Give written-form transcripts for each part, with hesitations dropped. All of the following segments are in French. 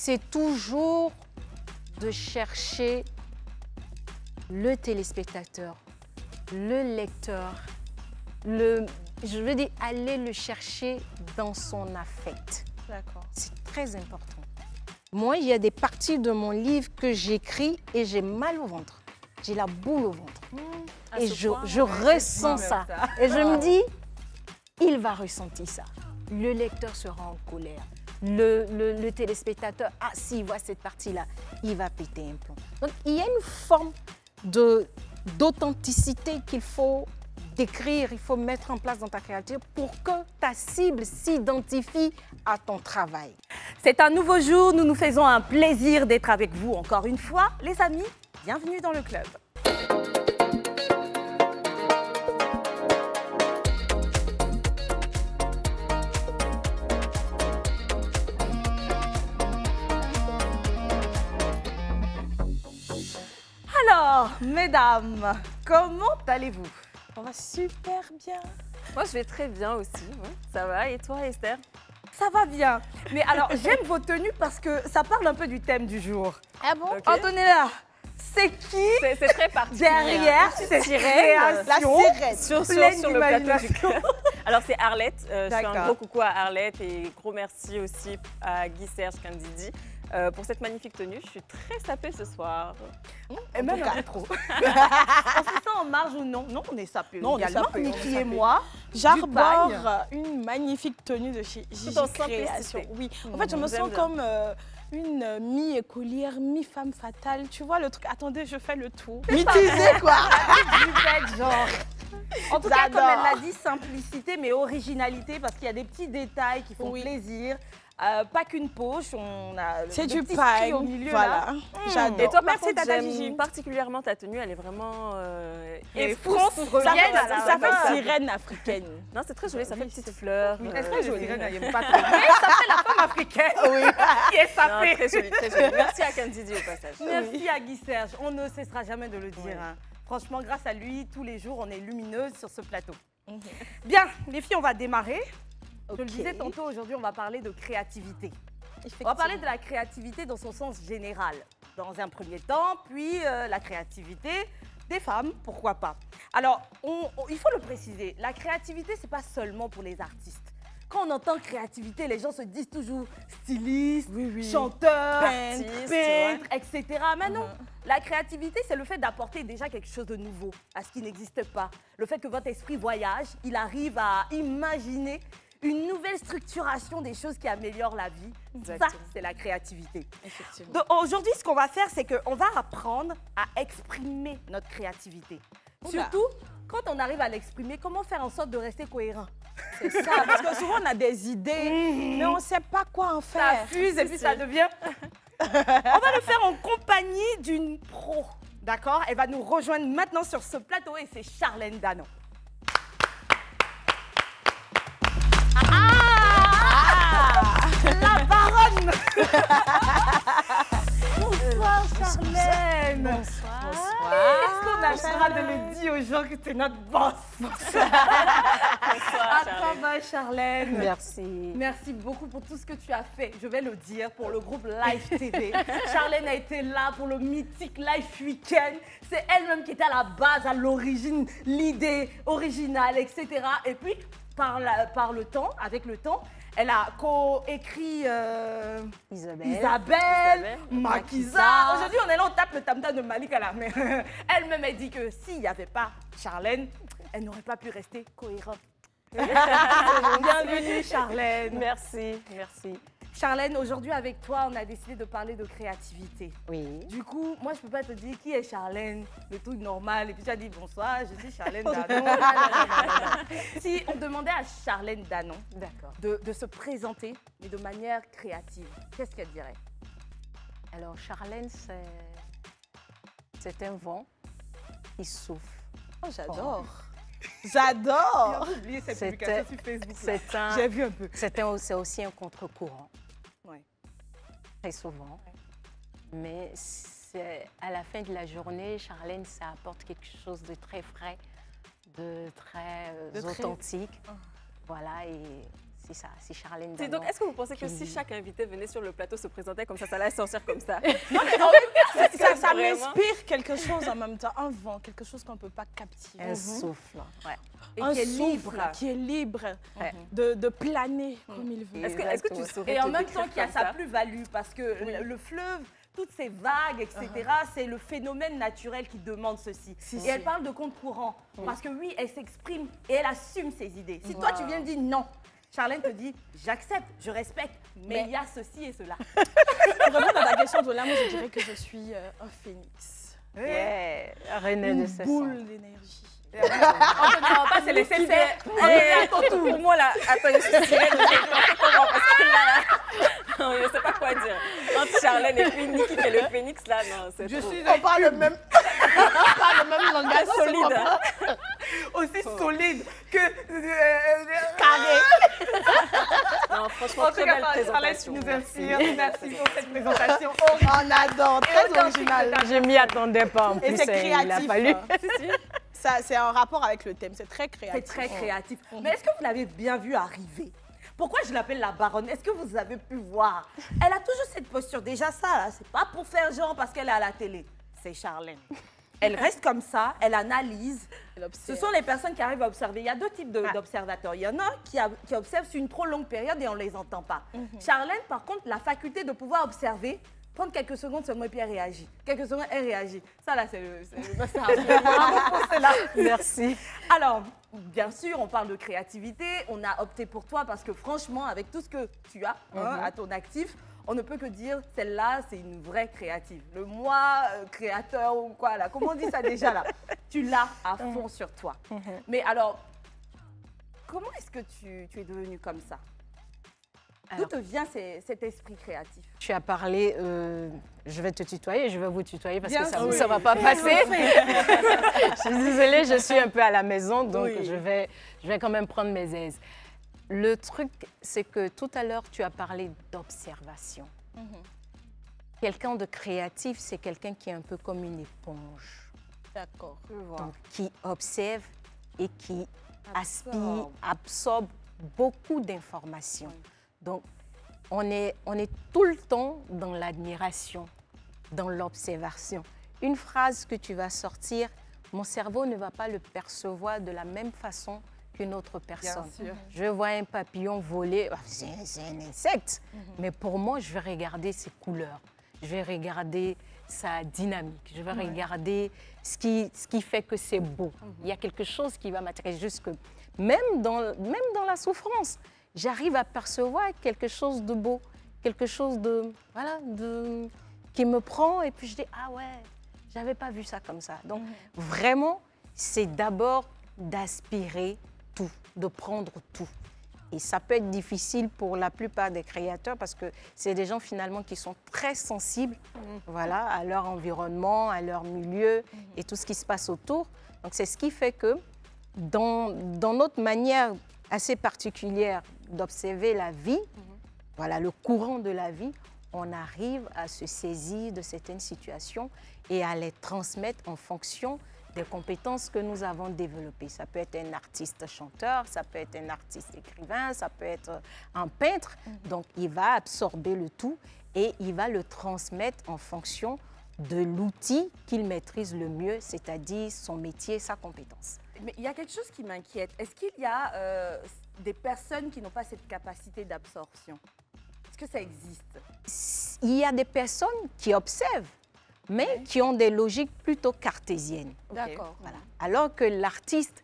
c'est toujours de chercher le téléspectateur, le lecteur, je veux dire, aller le chercher dans son affect. D'accord. C'est très important. Moi, il y a des parties de mon livre que j'écris et j'ai mal au ventre. J'ai la boule au ventre. Et je ressens ça. Et je me dis, il va ressentir ça. Le lecteur sera en colère. Le téléspectateur, ah, s'il voit cette partie-là, il va péter un plomb. Donc, il y a une forme d'authenticité qu'il faut décrire, il faut mettre en place dans ta créature pour que ta cible s'identifie à ton travail. C'est un nouveau jour, nous nous faisons un plaisir d'être avec vous encore une fois. Les amis, bienvenue dans le club. Alors, mesdames, comment allez-vous? On va super bien. Moi, je vais très bien aussi. Ouais. Ça va. Et toi, Esther? Ça va bien. Mais alors, j'aime vos tenues parce que ça parle un peu du thème du jour. Ah bon? Okay. Antonella, c'est qui c'est très particulier. derrière cette création La sirène. Sur le plateau du club. Alors, c'est Arlette. Je fais un gros coucou à Arlette et gros merci aussi à Guy-Serge Kandidi. Pour cette magnifique tenue, je suis très sapée ce soir. Et même un peu trop. On se sent en marge ou non? Non, on est sapés. Non, on est sapés. Niki et moi. J'arbore une magnifique tenue de chez Gigi en Création. simplicité. Oui. En fait, je me sens bien. comme une mi-écolière, mi-femme fatale. Tu vois le truc? Attendez, je fais le tour. Mythisée, quoi. Du bête, genre. En tout cas, comme elle l'a dit, simplicité, mais originalité, parce qu'il y a des petits détails qui font plaisir. Pas qu'une poche, on a c'est le du petit pain, ski au milieu. voilà. J'adore. Et toi, par Merci, contre, Tata j'aime Gigi. particulièrement ta tenue. Elle est vraiment... Et France ça revient à la Ça base. fait sirène africaine. Non, c'est très joli. Ça fait une petite fleur. C'est très joli. J'aime pas trop. Mais ça fait la femme africaine. Oui. Qui est sapée. Très joli, très joli. Merci à Kandidi au passage. Merci à Guy Serge. On ne cessera jamais de le dire. Hein. Franchement, grâce à lui, tous les jours, on est lumineuse sur ce plateau. Bien, les filles, on va démarrer. Je le disais tantôt, aujourd'hui, on va parler de créativité. On va parler de la créativité dans son sens général, dans un premier temps, puis la créativité des femmes, pourquoi pas. Alors, il faut le préciser, la créativité, c'est pas seulement pour les artistes. Quand on entend créativité, les gens se disent toujours styliste, chanteur, peintre, etc. Mais non, la créativité, c'est le fait d'apporter déjà quelque chose de nouveau à ce qui n'existe pas. Le fait que votre esprit voyage, il arrive à imaginer une nouvelle structuration des choses qui améliorent la vie. Exactement. Ça, c'est la créativité. Donc, aujourd'hui, ce qu'on va faire, c'est qu'on va apprendre à exprimer notre créativité. Surtout, quand on arrive à l'exprimer, comment faire en sorte de rester cohérent? C'est ça, parce que souvent, on a des idées, mais on ne sait pas quoi en faire. Ça fuse et puis ça devient... On va le faire en compagnie d'une pro, d'accord? Elle va nous rejoindre maintenant sur ce plateau et c'est Charlène Danon. La baronne. Bonsoir Charlène. Bonsoir. Est-ce qu'on a le droit de le dire aux gens que tu es notre boss? Bonsoir, Charlène. Charlène. Merci. Merci beaucoup pour tout ce que tu as fait. Je vais le dire pour le groupe Live TV. Charlène a été là pour le mythique Live Weekend. C'est elle-même qui était à la base, à l'origine, l'idée originale, etc. Et puis, par le temps, avec le temps, elle a co-écrit Isabelle, Makiza. Aujourd'hui, on est là, on tape le tam-tam de Malik à la main. Elle-même, elle dit que s'il n'y avait pas Charlène, elle n'aurait pas pu rester cohérente. Bienvenue, Charlène. Merci, merci. Charlène, aujourd'hui avec toi, on a décidé de parler de créativité. Oui. Du coup, moi, je ne peux pas te dire qui est Charlène, le truc normal. Et puis tu as dit bonsoir, je suis Charlène Danon. Si on demandait à Charlène Danon de se présenter, mais de manière créative, qu'est-ce qu'elle dirait? Alors, Charlène, c'est un vent qui souffle. Oh, j'adore. J'adore. J'ai oublié cette publication sur Facebook. J'ai vu un peu. C'est aussi un contre-courant. Oui. Très souvent. Mais à la fin de la journée, Charlène, ça apporte quelque chose de très frais, de très authentique. Voilà, et c'est ça, c'est Charlène Donc, Danon. est-ce que vous pensez que si chaque invité venait sur le plateau, se présentait comme ça allait sortir comme ça? Non, mais en fait, ça Vraiment? m'inspire quelque chose en même temps, un vent, quelque chose qu'on ne peut pas captiver. Un souffle. Ouais. Et Un qui est souffle libre. qui est libre Ouais. de planer comme il veut. Est-ce que tu saurais Et en te même décrire temps qu'il y a comme sa ça? plus-value, parce que le fleuve, toutes ces vagues, etc., c'est le phénomène naturel qui demande ceci. Et elle parle de compte courant, parce que oui, elle s'exprime et elle assume ses idées. Si toi, tu viens de dire non, Charlène te dit, j'accepte, je respecte, mais il y a ceci et cela. Pour répondre à ta question, Zola, moi je dirais que je suis un phénix. Ouais, reine de Une ce boule d'énergie. On ne te pas, c'est laisser faire. Pour moi, là, attends, je suis sirène, parce que là, non, je ne sais pas quoi dire. Entre Charlène et puis Niki qui est le phénix, là, non, c'est trop. On parle le même, langage Solide. Hein. Aussi solide que... carré. Non, franchement, En tout très cas, belle Charlène, présentation. tu nous inspires. Merci pour cette présentation. On adore, très original. Je m'y attendais pas en Et plus. c'est Il a créatif. fallu. Ça, c'est en rapport avec le thème, c'est très C'est créatif. très créatif. Mais est-ce que vous l'avez bien vu arriver? Pourquoi je l'appelle la baronne? Est-ce que vous avez pu voir? Elle a toujours cette posture. Déjà ça, là, c'est pas pour faire genre parce qu'elle est à la télé. C'est Charlène. Elle reste comme ça, elle analyse. Ce sont les personnes qui arrivent à observer. Il y a deux types d'observateurs. Il y en a qui observent sur une trop longue période et on ne les entend pas. Charlène, par contre, la faculté de pouvoir observer, prendre quelques secondes seulement et puis elle réagit. Quelques secondes, elle réagit. Ça, là, c'est le master. Bravo pour cela. Merci. Alors, bien sûr, on parle de créativité. On a opté pour toi parce que franchement, avec tout ce que tu as à ton actif, on ne peut que dire, celle-là, c'est une vraie créative. Le moi, créateur ou quoi, là, comment on dit ça déjà, là? Tu l'as à fond sur toi. Mais alors, comment est-ce que tu es devenue comme ça? D'où te vient cet esprit créatif? Tu as parlé, je vais te tutoyer, je vais vous tutoyer parce Bien que ça sûr. ne va pas passer. Je suis désolée, je suis un peu à la maison, donc je vais quand même prendre mes aises. Le truc, c'est que tout à l'heure, tu as parlé d'observation. Quelqu'un de créatif, c'est quelqu'un qui est un peu comme une éponge. D'accord. Donc, qui observe et qui absorbe beaucoup d'informations. Donc, on est tout le temps dans l'admiration, dans l'observation. Une phrase que tu vas sortir, mon cerveau ne va pas le percevoir de la même façon qu'une autre personne. Bien sûr. Je vois un papillon voler, c'est un insecte, mais pour moi, je vais regarder ses couleurs, je vais regarder sa dynamique, je vais regarder ce qui fait que c'est beau. Il y a quelque chose qui va m'attirer jusque... Même dans la souffrance, j'arrive à percevoir quelque chose de beau, quelque chose qui me prend et puis je dis, ah ouais, j'avais pas vu ça comme ça. Donc vraiment, c'est d'abord d'aspirer tout, de prendre tout. Et ça peut être difficile pour la plupart des créateurs parce que c'est des gens finalement qui sont très sensibles voilà, à leur environnement, à leur milieu et tout ce qui se passe autour. Donc c'est ce qui fait que dans notre manière assez particulière d'observer la vie, voilà, le courant de la vie, on arrive à se saisir de certaines situations et à les transmettre en fonction des compétences que nous avons développées. Ça peut être un artiste chanteur, ça peut être un artiste écrivain, ça peut être un peintre. Donc, il va absorber le tout et il va le transmettre en fonction de l'outil qu'il maîtrise le mieux, c'est-à-dire son métier, sa compétence. Mais il y a quelque chose qui m'inquiète. Est-ce qu'il y a des personnes qui n'ont pas cette capacité d'absorption? Est-ce que ça existe? Il y a des personnes qui observent, mais qui ont des logiques plutôt cartésiennes. D'accord. Voilà. Alors que l'artiste,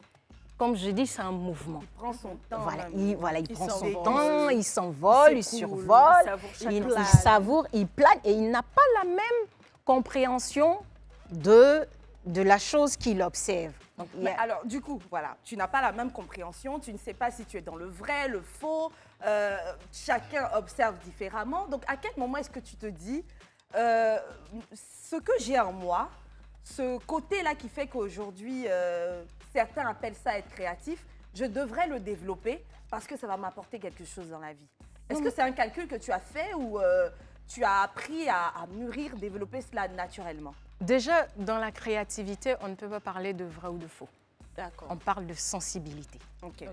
comme je dis, c'est un mouvement. Il prend son temps. Voilà, même. il prend son s'envole. temps, il s'envole, il survole, il savoure, il plane et il n'a pas la même compréhension de la chose qu'il observe. Donc, Mais alors, du coup, voilà, tu n'as pas la même compréhension, tu ne sais pas si tu es dans le vrai, le faux, chacun observe différemment. Donc, à quel moment est-ce que tu te dis, ce que j'ai en moi, ce côté-là qui fait qu'aujourd'hui, certains appellent ça être créatif, je devrais le développer parce que ça va m'apporter quelque chose dans la vie. Est-ce que c'est un calcul que tu as fait ou tu as appris à mûrir, développer cela naturellement? déjà, dans la créativité, on ne peut pas parler de vrai ou de faux. D'accord. On parle de sensibilité. Ok.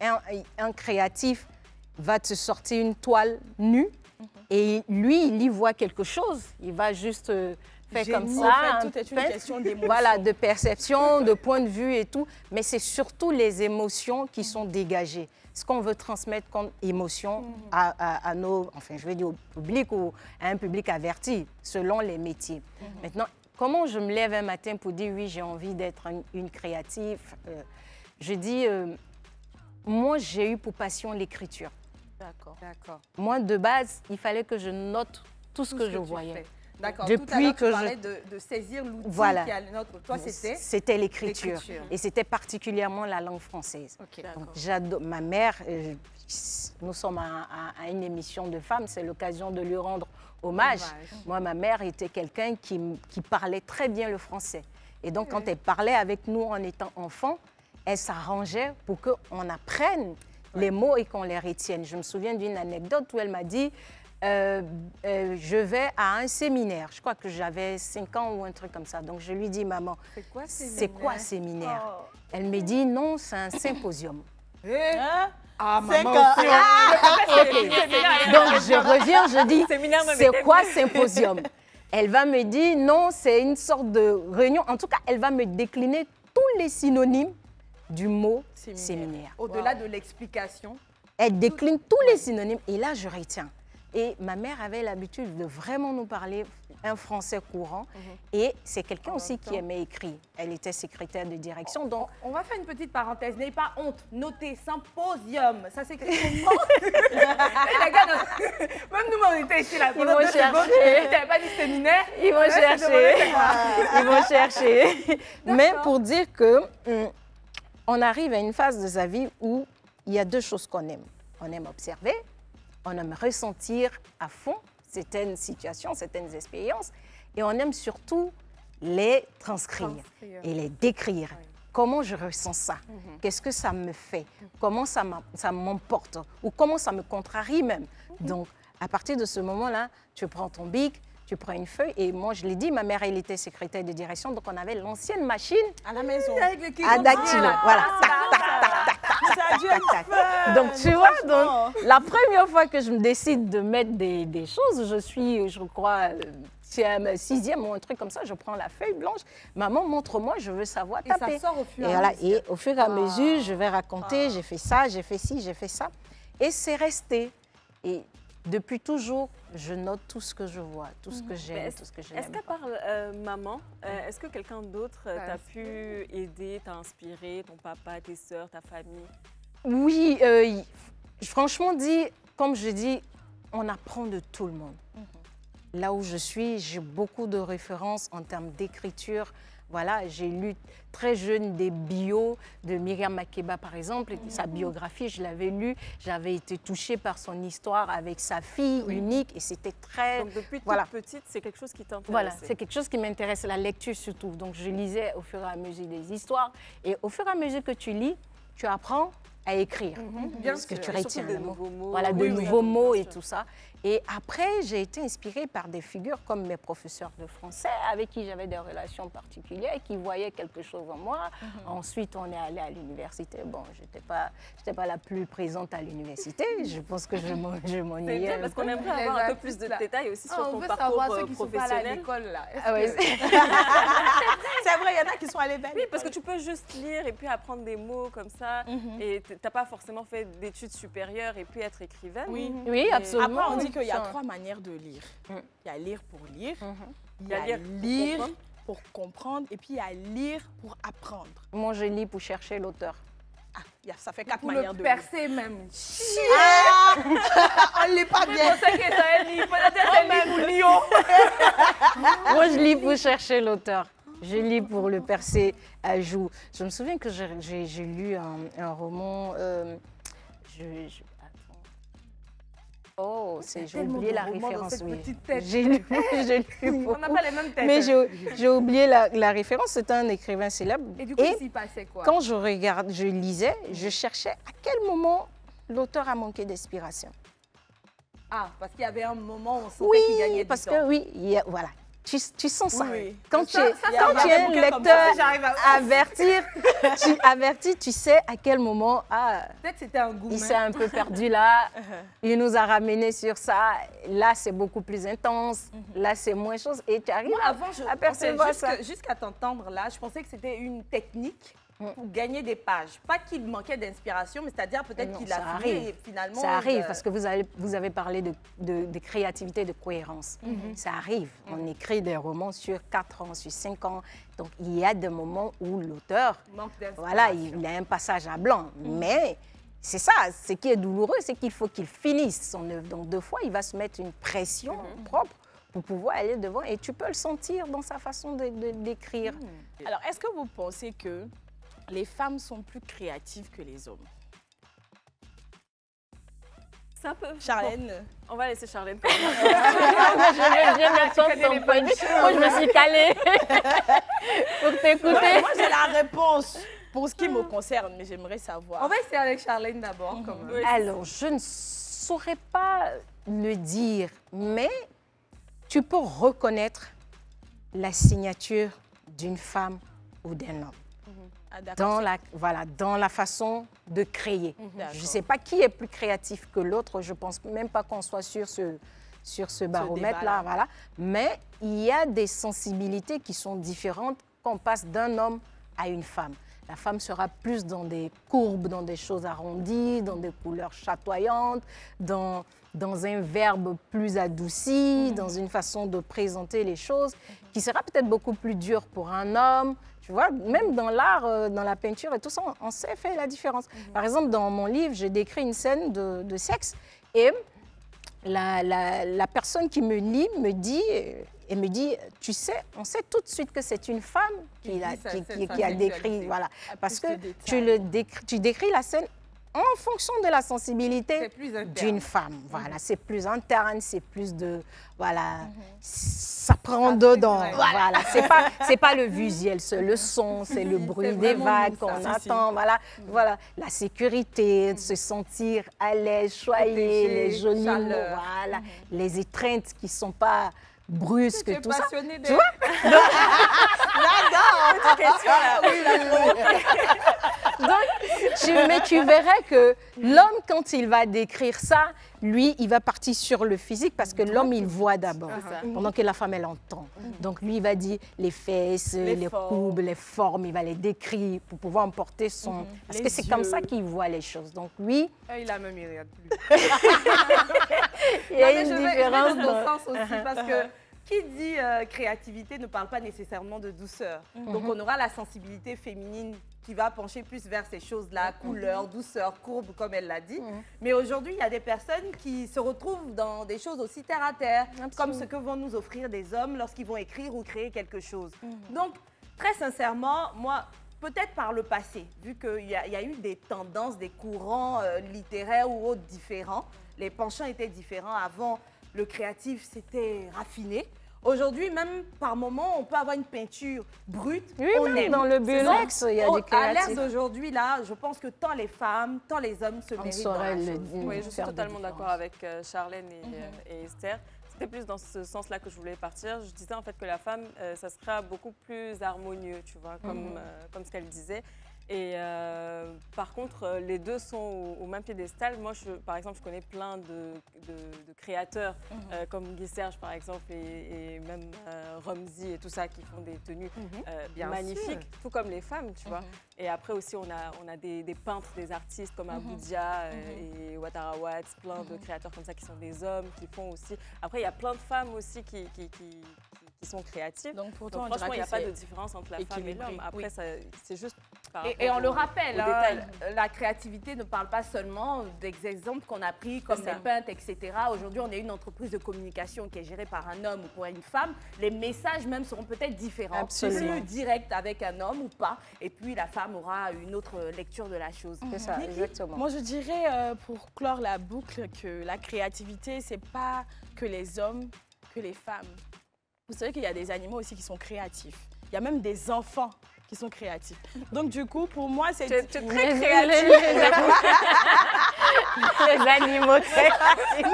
un créatif va te sortir une toile nue et lui, il y voit quelque chose. Il va juste faire comme ça. En fait, tout est une question d'émotion. Voilà, de perception, de point de vue et tout. Mais c'est surtout les émotions qui sont dégagées. Ce qu'on veut transmettre comme émotion à nos, enfin, je vais dire au public ou à un public averti, selon les métiers. Maintenant, comment je me lève un matin pour dire oui, j'ai envie d'être une créative? Je dis, moi, j'ai eu pour passion l'écriture. D'accord. Moi, de base, il fallait que je note tout ce que je voyais. D'accord. Depuis tout à l'heure, que tu parlais de saisir l'outil qui est notre. Toi, c'était l'écriture. Et c'était particulièrement la langue française. Okay. Donc, j'adore. Ma mère, nous sommes à une émission de femmes, c'est l'occasion de lui rendre hommage. Moi, ma mère était quelqu'un qui parlait très bien le français. Et donc, quand elle parlait avec nous en étant enfant, elle s'arrangeait pour qu'on apprenne les mots et qu'on les retienne. Je me souviens d'une anecdote où elle m'a dit je vais à un séminaire. Je crois que j'avais 5 ans ou un truc comme ça. Donc, je lui dis, maman, c'est quoi séminaire? Elle me dit, non, c'est un symposium. Ah, maman, donc, je reviens, je dis, c'est quoi symposium? Elle va me dire, non, c'est une sorte de réunion. En tout cas, elle va me décliner tous les synonymes du mot séminaire. Au-delà de l'explication. Elle décline tous les synonymes et là, je retiens. Et ma mère avait l'habitude de vraiment nous parler un français courant. Et c'est quelqu'un aussi qui aimait écrire. Elle était secrétaire de direction. Donc, on va faire une petite parenthèse. N'ayez pas honte. Notez symposium. Ça s'écrit comment? Les gars, même nous, on était ici là. Ils vont chercher. Tu n'avais pas dit séminaire? Ils vont chercher. Ils vont chercher. Mais pour dire que on arrive à une phase de sa vie où il y a 2 choses qu'on aime. On aime observer. On aime ressentir à fond certaines situations, certaines expériences. Et on aime surtout les transcrire et les décrire. Comment je ressens ça? Qu'est-ce que ça me fait? Comment ça m'emporte? Ou comment ça me contrarie même? Donc, à partir de ce moment-là, tu prends ton bic, tu prends une feuille. Et moi, je l'ai dit, ma mère, elle était secrétaire de direction. Donc, on avait l'ancienne machine à la maison. À dactylo. Voilà. Tac, tac, tac, tac, tac, tac, tac. Donc, tu vois, donc, la première fois que je me décide de mettre des choses, je suis, je crois, 6e ou un truc comme ça, je prends la feuille blanche. Maman, montre-moi, je veux savoir taper. Et ça sort au fur et à mesure. Et au fur et à mesure, je vais raconter, j'ai fait ça, j'ai fait ci, j'ai fait ça. Et c'est resté. Et depuis toujours, je note tout ce que je vois, tout ce que j'aime, tout ce que j'aime. Est-ce qu'à part maman, est-ce que quelqu'un d'autre t'a pu aider, t'a inspiré, ton papa, tes sœurs, ta famille? Oui, franchement dit, comme je dis, on apprend de tout le monde. Là où je suis, j'ai beaucoup de références en termes d'écriture. Voilà, j'ai lu très jeune des bios de Myriam Makeba, par exemple. Sa biographie, je l'avais lue. J'avais été touchée par son histoire avec sa fille unique et c'était très... Donc depuis toute petite, c'est quelque chose qui t'intéresse? Voilà, c'est quelque chose qui m'intéresse, la lecture surtout. Donc je lisais au fur et à mesure des histoires. Et au fur et à mesure que tu lis, tu apprends à écrire. Parce que tu retiens de nouveaux mots. Voilà, de nouveaux mots et tout ça. Et après, j'ai été inspirée par des figures comme mes professeurs de français, avec qui j'avais des relations particulières, qui voyaient quelque chose en moi. Ensuite, on est allé à l'université. Bon, je n'étais pas la plus présente à l'université. Je pense que je m'ennuyais. C'est bien, parce qu'on aimerait avoir un peu plus de détails aussi sur ton parcours professionnel. C'est vrai, il y en a qui sont allés vers Oui, parce que tu peux juste lire et puis apprendre des mots comme ça. Et tu n'as pas forcément fait d'études supérieures et puis être écrivaine. Oui, absolument. Après, on dit qu'il y a 3 manières de lire. Il y a lire pour lire, il y a lire pour comprendre et puis il y a lire pour apprendre. Moi, je lis pour chercher l'auteur. Ah, ça fait 4 pour manières de percer lire. Même. On ne lit pas bien. Moi, je lis pour chercher l'auteur. Je lis pour le percer à jour. Je me souviens que j'ai lu un roman. Oh, j'ai oublié la référence, oui. J'ai lu beaucoup. On n'a pas les mêmes têtes. Mais j'ai oublié la référence, c'était un écrivain célèbre. Et du coup, il s'y passait quoi? Quand je lisais, je cherchais à quel moment l'auteur a manqué d'inspiration. Ah, parce qu'il y avait un moment où on sentait qu'il gagnait du temps. Oui, parce que voilà. Tu sens ça. Oui. Quand tu es un lecteur averti, tu sais à quel moment, peut-être c'était un goût. Il s'est un peu perdu là, il nous a ramené sur ça. Là, c'est beaucoup plus intense. Là, c'est moins chose. Et tu arrives à percevoir ça. Jusqu'à t'entendre là, je pensais que c'était une technique pour gagner des pages. Pas qu'il manquait d'inspiration, mais c'est-à-dire peut-être qu'il a fini et finalement... Ça arrive parce que vous avez parlé de créativité, de cohérence. Ça arrive. On écrit des romans sur 4 ans, sur 5 ans. Donc, il y a des moments où l'auteur, voilà, il a un passage à blanc. Mais c'est ça, ce qui est douloureux, c'est qu'il faut qu'il finisse son œuvre. Donc, deux fois, il va se mettre une pression propre pour pouvoir aller devant. Et tu peux le sentir dans sa façon d'écrire. Alors, est-ce que vous pensez que les femmes sont plus créatives que les hommes? C'est un peu... Charlène? Bon, on va laisser Charlène. Je vais bien m'attendre ton punch. Moi, je me suis calée pour t'écouter. Moi, j'ai la réponse pour ce qui me concerne, mais j'aimerais savoir. On va essayer avec Charlène d'abord. Alors, je ne saurais pas le dire, mais tu peux reconnaître la signature d'une femme ou d'un homme. Dans la façon de créer. Je ne sais pas qui est plus créatif que l'autre, je ne pense même pas qu'on soit sur ce baromètre-là. Voilà. Mais il y a des sensibilités qui sont différentes quand on passe d'un homme à une femme. La femme sera plus dans des courbes, dans des choses arrondies, dans des couleurs chatoyantes, dans un verbe plus adouci, dans une façon de présenter les choses qui sera peut-être beaucoup plus dure pour un homme. Tu vois, même dans l'art, dans la peinture et tout ça, on sait faire la différence. Par exemple, dans mon livre, j'ai décrit une scène de sexe et la personne qui me lit me dit, tu sais, on sait tout de suite que c'est une femme qui a décrit, voilà. Parce que tu décris la scène en fonction de la sensibilité d'une femme. Voilà, c'est plus interne, c'est plus de, voilà, ça prend dedans. Voilà, c'est pas le visuel, c'est le son, c'est le bruit des vagues qu'on attend. Voilà, la sécurité, de se sentir à l'aise, choyé, les jolis mots, voilà, les étreintes qui sont pas brusques, tout ça. Tu vois? J'adore. Question là. Donc, mais tu verrais que l'homme, quand il va décrire ça, lui, il va partir sur le physique parce que l'homme, il voit d'abord, pendant que la femme, elle entend. Donc, lui, il va dire les fesses, les courbes, les formes, il va les décrire pour pouvoir emporter son... Parce que c'est comme ça qu'il voit les choses. Donc, lui... Il a même, il regarde plus. Il y a une différence. Je vais dans ce sens aussi parce que qui dit créativité ne parle pas nécessairement de douceur. Donc, on aura la sensibilité féminine qui va pencher plus vers ces choses-là, couleur, douceur, courbe, comme elle l'a dit. Mais aujourd'hui, il y a des personnes qui se retrouvent dans des choses aussi terre à terre, comme ce que vont nous offrir des hommes lorsqu'ils vont écrire ou créer quelque chose. Donc, très sincèrement, moi, peut-être par le passé, vu qu'il y a eu des tendances, des courants littéraires ou autres différents, les penchants étaient différents. Avant, le créatif, c'était raffiné. Aujourd'hui, même par moment, on peut avoir une peinture brute. Oui, même dans le burlex, il y a des créatifs. À l'ère d'aujourd'hui, là, je pense que tant les femmes, tant les hommes se méritent dans la chose. Oui, je suis totalement d'accord avec Charlène et Esther. C'était plus dans ce sens-là que je voulais partir. Je disais en fait que la femme, ça sera beaucoup plus harmonieux, tu vois, comme ce qu'elle disait. Et par contre, les deux sont au même piédestal. Moi, par exemple, je connais plein de créateurs comme Guy Serge, par exemple, et même Rumsey et tout ça, qui font des tenues magnifiques, tout comme les femmes, tu vois. Et après aussi, on a des peintres, des artistes comme Aboudia et Ouattara Watts, plein de créateurs comme ça qui sont des hommes, qui font aussi... Après, il y a plein de femmes aussi qui sont créatives. Donc, pourtant, franchement, il n'y a pas de différence entre la femme et l'homme. Après, c'est juste par rapport et on le rappelle, la créativité ne parle pas seulement des exemples qu'on a pris, comme les peintres, etc. Aujourd'hui, on est une entreprise de communication qui est gérée par un homme ou pour une femme. Les messages même seront peut-être différents. Absolument. Plus direct avec un homme ou pas. Et puis, la femme aura une autre lecture de la chose. C'est ça, exactement. Moi, je dirais, pour clore la boucle, que la créativité, c'est pas que les hommes, que les femmes. Vous savez qu'il y a des animaux aussi qui sont créatifs. Il y a même des enfants qui sont créatifs. Donc, du coup, pour moi, c'est... très créatif. Les animaux créatifs.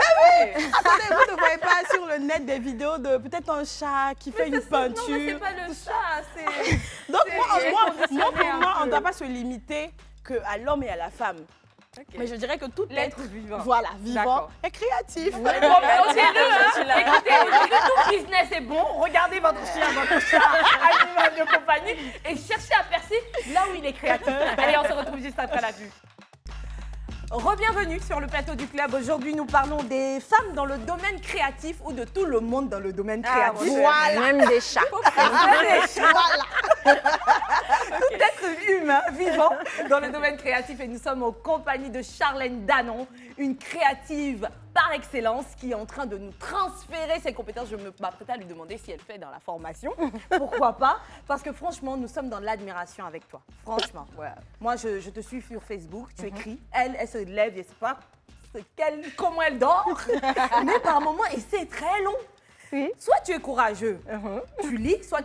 Attendez, vous ne voyez pas sur le net des vidéos de peut-être un chat qui fait une peinture. Non, mais c'est pas le chat, c'est... Donc c'est pour reconditionné moi, un on ne peu. doit pas se limiter qu'à l'homme et à la femme. Mais je dirais que tout L'être être vivant. voilà, vivant D'accord. est créatif. Bon, mais notez-le, hein. Écoutez, aujourd'hui, tout business est bon. Regardez votre chien, votre chat, animal de compagnie et cherchez à percer là où il est créatif. Allez, on se retrouve juste après la vue. Re-bienvenue sur le plateau du club. Aujourd'hui, nous parlons des femmes dans le domaine créatif ou de tout le monde dans le domaine créatif. Voilà. Même des chats. Tout être humain, vivant dans le domaine créatif. Et nous sommes en compagnie de Charlène Danon, une créative par excellence qui est en train de nous transférer ses compétences. Je m'apprête à lui demander si elle fait dans la formation. Pourquoi pas? Parce que franchement, nous sommes dans l'admiration avec toi. Franchement. Ouais. Moi, je te suis sur Facebook, tu écris. Elle se lève, je ne sais pas comment elle dort. Mais par moments, et c'est très long. Oui. Soit tu es courageux, tu lis, soit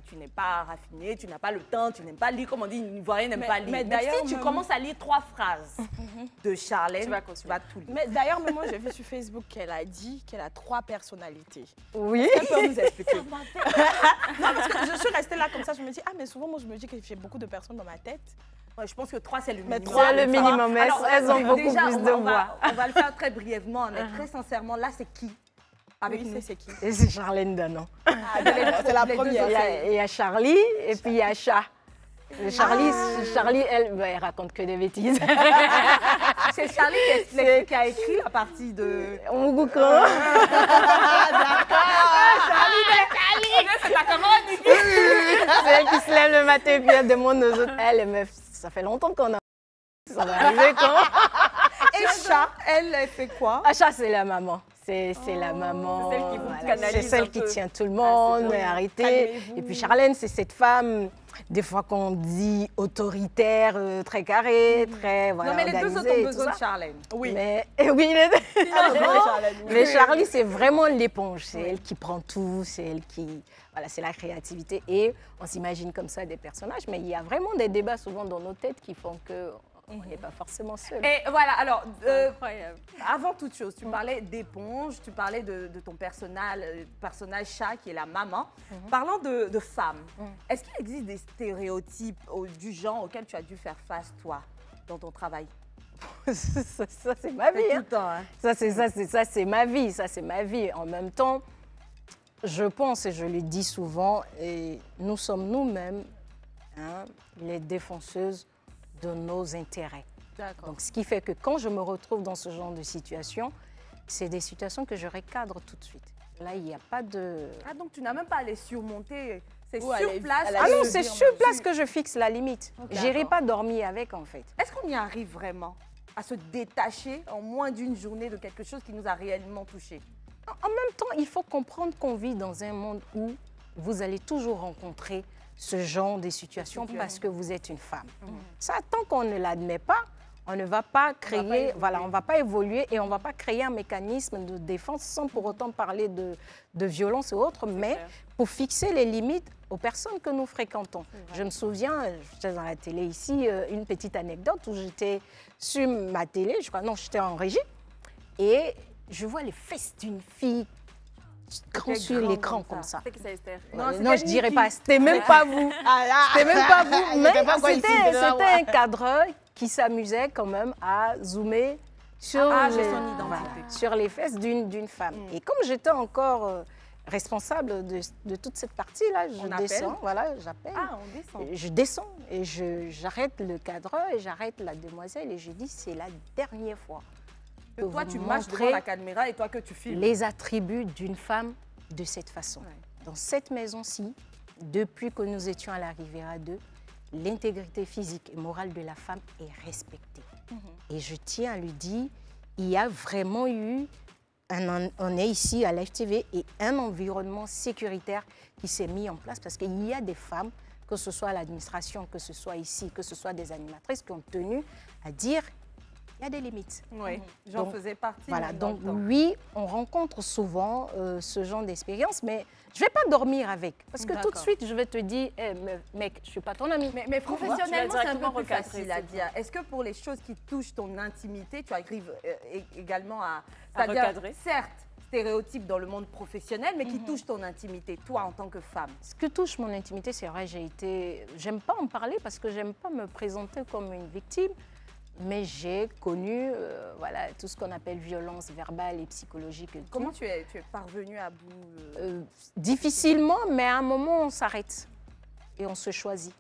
tu n'es pas raffiné, tu n'as pas le temps, tu n'aimes pas lire, comme on dit, une Ivoirienne n'aime pas lire. Mais d'ailleurs, si tu commences à lire 3 phrases de Charlène, tu vas tout lire. Mais d'ailleurs, moi, j'ai vu sur Facebook qu'elle a dit qu'elle a 3 personnalités. Oui. Elle peut nous expliquer. Non, parce que je suis restée là comme ça, je me dis, ah, mais souvent, moi, je me dis que j'ai beaucoup de personnes dans ma tête. Ouais, je pense que 3, c'est le Mais minimum. 3, C'est le minimum. Alors, Elles ont beaucoup déjà, plus de voix. on va le faire très brièvement, mais très sincèrement, là, c'est qui avec Oui, nous? c'est qui? Et c'est Charlène Danon. C'est la première. Il y a Charlie et puis il y a Chat. Charlie, elle raconte que des bêtises. C'est Charlie qui a écrit la partie de... On vous croit. C'est ta commande, Niki. C'est elle qui se lève le matin et puis elle demande aux autres. Elle, meuf, ça fait longtemps qu'on a... Ça va arriver quand? Et Chat, elle fait quoi? Ah, Chat, c'est la maman. C'est la maman. C'est celle qui vous voilà. canalise C'est celle un qui peu. tient tout le monde. c'est bon. Arrêtez. Calmez-vous. Et puis Charlène, c'est cette femme, des fois qu'on dit autoritaire, très carrée, très voilà, Non, mais les deux autres organisée et ont tout besoin ça. de Charlène. Oui. Mais oui, les deux. Charlène, oui. Mais Charlie, c'est vraiment l'éponge. C'est elle qui prend tout, c'est elle qui... Voilà, c'est la créativité. Et on s'imagine comme ça des personnages, mais il y a vraiment des débats souvent dans nos têtes qui font qu'on n'est pas forcément seul. Et voilà, alors, Incroyable. avant toute chose, tu parlais d'éponge, tu parlais de ton personnage Chat qui est la maman. Parlant de femmes, est-ce qu'il existe des stéréotypes du genre auxquels tu as dû faire face, toi, dans ton travail? ça, c'est ma vie. Tout Hein. le temps, hein. Ça, c'est ma vie. Ça, c'est ma vie. En même temps, je pense, et je le dis souvent, et nous sommes nous-mêmes les défenseuses de nos intérêts. D'accord. Donc, ce qui fait que quand je me retrouve dans ce genre de situation, c'est des situations que je recadre tout de suite. Là, il n'y a pas de... Ah, donc tu n'as même pas à les surmonter, c'est Ou à sur les- place. à la Ah non, je c'est dire, sur mais- place que je fixe la limite. Ok, J'irai d'accord. pas dormir avec, en fait. Est-ce qu'on y arrive vraiment à se détacher en moins d'une journée de quelque chose qui nous a réellement touchés? En même temps, il faut comprendre qu'on vit dans un monde où vous allez toujours rencontrer ce genre de situation parce que vous êtes une femme. Ça, tant qu'on ne l'admet pas, on ne va pas créer, on va pas évoluer et on ne va pas créer un mécanisme de défense sans pour autant parler de violence ou autre, mais clair. pour fixer les limites aux personnes que nous fréquentons. Je me souviens, j'étais dans la télé ici, une petite anecdote où j'étais sur ma télé, j'étais en régie, et je vois les fesses d'une fille grand sur grande l'écran comme comme ça. C'est qui ça, Esther? Non, Non, c'était je dirais Niki. pas, c'était même pas vous. C'était même pas vous, mais c'était un cadreur qui s'amusait quand même à zoomer sur, j'ai son identité. sur les fesses d'une femme. Et comme j'étais encore responsable de toute cette partie-là, On je appelle. descends, j'appelle. Ah, on descend. Et je descends et j'arrête le cadreur et j'arrête la demoiselle et je dis c'est la dernière fois Que que toi, vous tu marches devant montrez la caméra et toi que tu filmes. les attributs d'une femme de cette façon. Ouais. Dans cette maison-ci, depuis que nous étions à la Riviera 2, l'intégrité physique et morale de la femme est respectée. Et je tiens à lui dire, il y a vraiment eu, on est ici à l'FTV, et un environnement sécuritaire qui s'est mis en place parce qu'il y a des femmes, que ce soit à l'administration, que ce soit ici, que ce soit des animatrices, qui ont tenu à dire, il il y a des limites. Oui, j'en Donc, faisais partie. Voilà, même dans donc le temps. oui, on rencontre souvent ce genre d'expérience, mais je ne vais pas dormir avec. Parce que tout de D'accord. suite, je vais te dire, mec, je ne suis pas ton ami. Mais professionnellement, c'est un directement peu plus recadrer, facile à c'est dire. Est-ce que pour les choses qui touchent ton intimité, tu arrives également à recadrer. certes, stéréotypes dans le monde professionnel, mais qui touchent ton intimité, toi en tant que femme? Ce qui touche mon intimité, c'est vrai, j'aime pas en parler parce que j'aime pas me présenter comme une victime, mais j'ai connu voilà, tout ce qu'on appelle violence verbale et psychologique. Et tout. Comment tu es parvenue à bout Difficilement, mais à un moment, on s'arrête et on se choisit.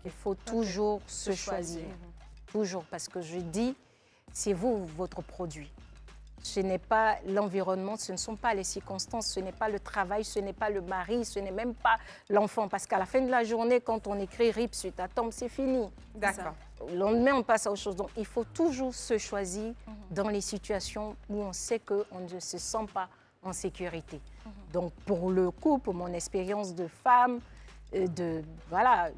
Il faut toujours se choisir. Toujours, parce que je dis, c'est vous, votre produit. Ce n'est pas l'environnement, ce ne sont pas les circonstances, ce n'est pas le travail, ce n'est pas le mari, ce n'est même pas l'enfant. Parce qu'à la fin de la journée, quand on écrit RIP suite à tombe, c'est fini. D'accord. Le lendemain, on passe à autre chose. Donc, il faut toujours se choisir dans les situations où on sait qu'on ne se sent pas en sécurité. Donc, pour le coup, pour mon expérience de femme, voilà,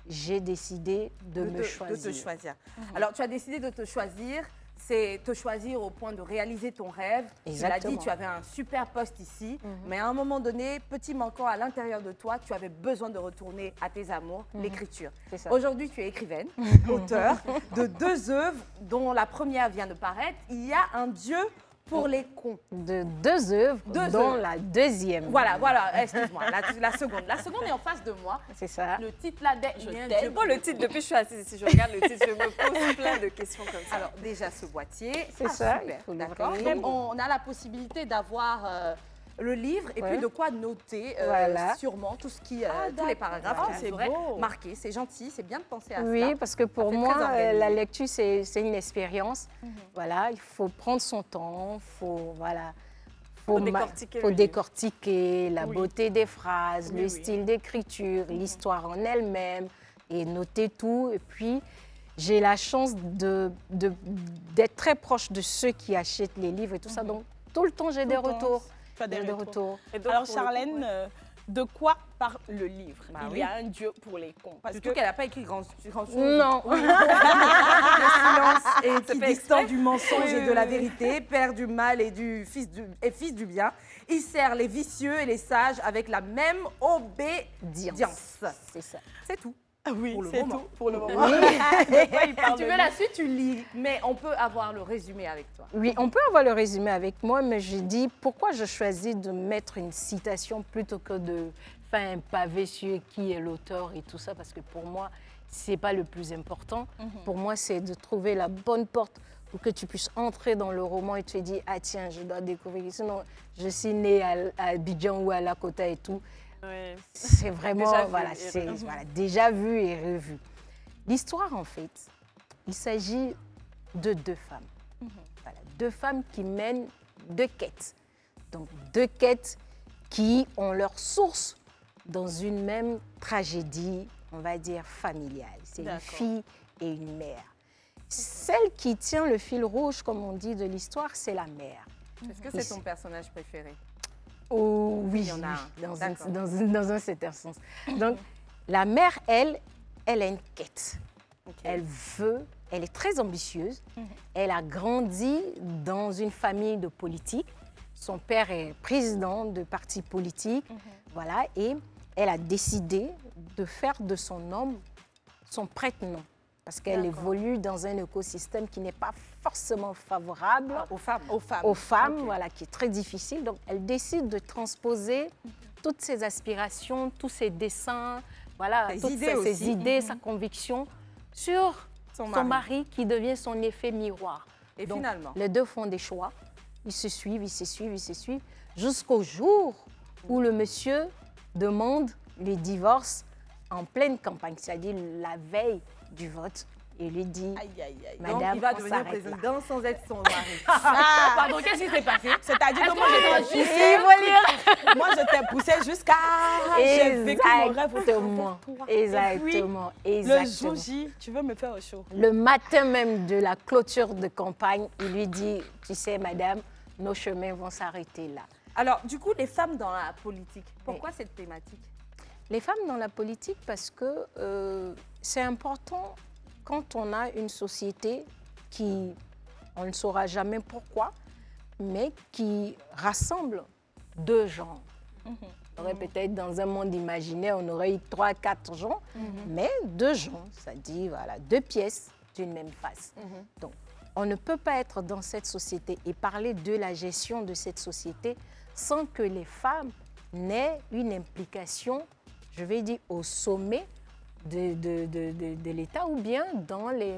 j'ai décidé de me choisir. De te choisir. Alors, tu as décidé de te choisir. C'est te choisir au point de réaliser ton rêve. Exactement. Tu l'as dit, tu avais un super poste ici, mais à un moment donné, petit manquant à l'intérieur de toi, tu avais besoin de retourner à tes amours, l'écriture. C'est ça. Aujourd'hui, tu es écrivaine, auteure de 2 œuvres, dont la première vient de paraître. Il y a un Dieu pour les cons. De 2 œuvres, dont la deuxième. Voilà, excuse-moi, la seconde. La seconde est en face de moi. C'est ça. Le titre là, Je t'aime. Moi, le titre, depuis que je suis assise ici, je regarde le titre, je me pose plein de questions comme ça. Alors déjà ce boîtier, C'est ça, super, il faut d'accord. l'ouvrir. Donc on a la possibilité d'avoir le livre et puis de quoi noter Voilà. sûrement tout ce qui, tous les paragraphes Ah, qui c'est seraient beau. marqués. C'est gentil, c'est bien de penser à ça. Oui, parce que pour fait moi, très organisé. la lecture, c'est une expérience. Voilà, il faut prendre son temps, Faut décortiquer faut le décortiquer la Oui. beauté des phrases, Oui, le oui. style d'écriture, l'histoire en elle-même, et noter tout. Et puis, j'ai la chance d'être très proche de ceux qui achètent les livres et tout ça. Donc, tout le temps, j'ai des le temps, retours. tu as des J'ai retours. Et donc, Alors, pour le coup, Charlène, ouais. de quoi parle le livre? Bah Il oui. y a un Dieu pour les cons. Parce Surtout que qu'elle n'a pas écrit grand-chose. Non. Le silence et qui fait distant exprès. du mensonge Oui, et de oui, la oui. vérité, père du mal et fils du bien. Il sert les vicieux et les sages avec la même obédience. C'est ça. C'est tout. Ah oui, Pour le c'est moment. tout pour le moment. Si tu veux la suite, tu lis. Mais on peut avoir le résumé avec toi. Oui, on peut avoir le résumé avec moi, mais je dis pourquoi je choisis de mettre une citation plutôt que de faire un pavé sur qui est l'auteur et tout ça, parce que pour moi, ce n'est pas le plus important. Pour moi, c'est de trouver la bonne porte pour que tu puisses entrer dans le roman et te dire, ah tiens, je dois découvrir. Sinon, je suis née à Abidjan ou à Lakota et tout. Ouais. C'est vraiment, Déjà vu voilà, et c'est revu. voilà, déjà vu et revu. L'histoire, en fait, il s'agit de 2 femmes. Voilà, 2 femmes qui mènent 2 quêtes. Donc, 2 quêtes qui ont leur source dans une même tragédie, on va dire, familiale. C'est une D'accord. fille et une mère. Celle qui tient le fil rouge, comme on dit, de l'histoire, c'est la mère. Est-ce que c'est ton personnage préféré? Oh, oui, Il y en a un. D'accord. dans un certain sens. Donc, la mère, elle a une quête. Elle est très ambitieuse. Elle a grandi dans une famille de politiques. Son père est président de parti politique. Voilà, et elle a décidé de faire de son homme son prête-nom. Parce qu'elle évolue dans un écosystème qui n'est pas forcément favorable Aux femmes. aux femmes, voilà, qui est très difficile. Donc, elle décide de transposer toutes ses aspirations, tous ses dessins, voilà, Ses toutes idées ses aussi. idées, sa conviction sur Son son mari. mari qui devient son effet miroir. Et Donc, finalement, les 2 font des choix. Ils se suivent, jusqu'au jour où le monsieur demande le divorce en pleine campagne, c'est-à-dire la veille du vote. Et lui dit, Aïe, aïe, aïe. donc Madame, il va on devenir s'arrête là. président sans être son mari. Pardon, qu'est-ce qui s'est passé? C'est-à-dire que moi, moi, je t'ai poussé jusqu'à... J'ai vécu mon rêve autour Exactement, de toi. exactement, Le exactement. jour J, tu veux me faire au chaud. Le matin même de la clôture de campagne, il lui dit, tu sais, madame, nos chemins vont s'arrêter là. Alors, du coup, les femmes dans la politique, pourquoi cette thématique? Les femmes dans la politique, parce que c'est important quand on a une société qui, on ne saura jamais pourquoi, mais qui rassemble deux genres. On aurait peut-être dans un monde imaginaire, on aurait eu 3, 4 genres, mais deux genres, c'est-à-dire voilà, deux pièces d'une même face. Donc, on ne peut pas être dans cette société et parler de la gestion de cette société sans que les femmes n'aient une implication, je vais dire, au sommet de l'État ou bien dans les,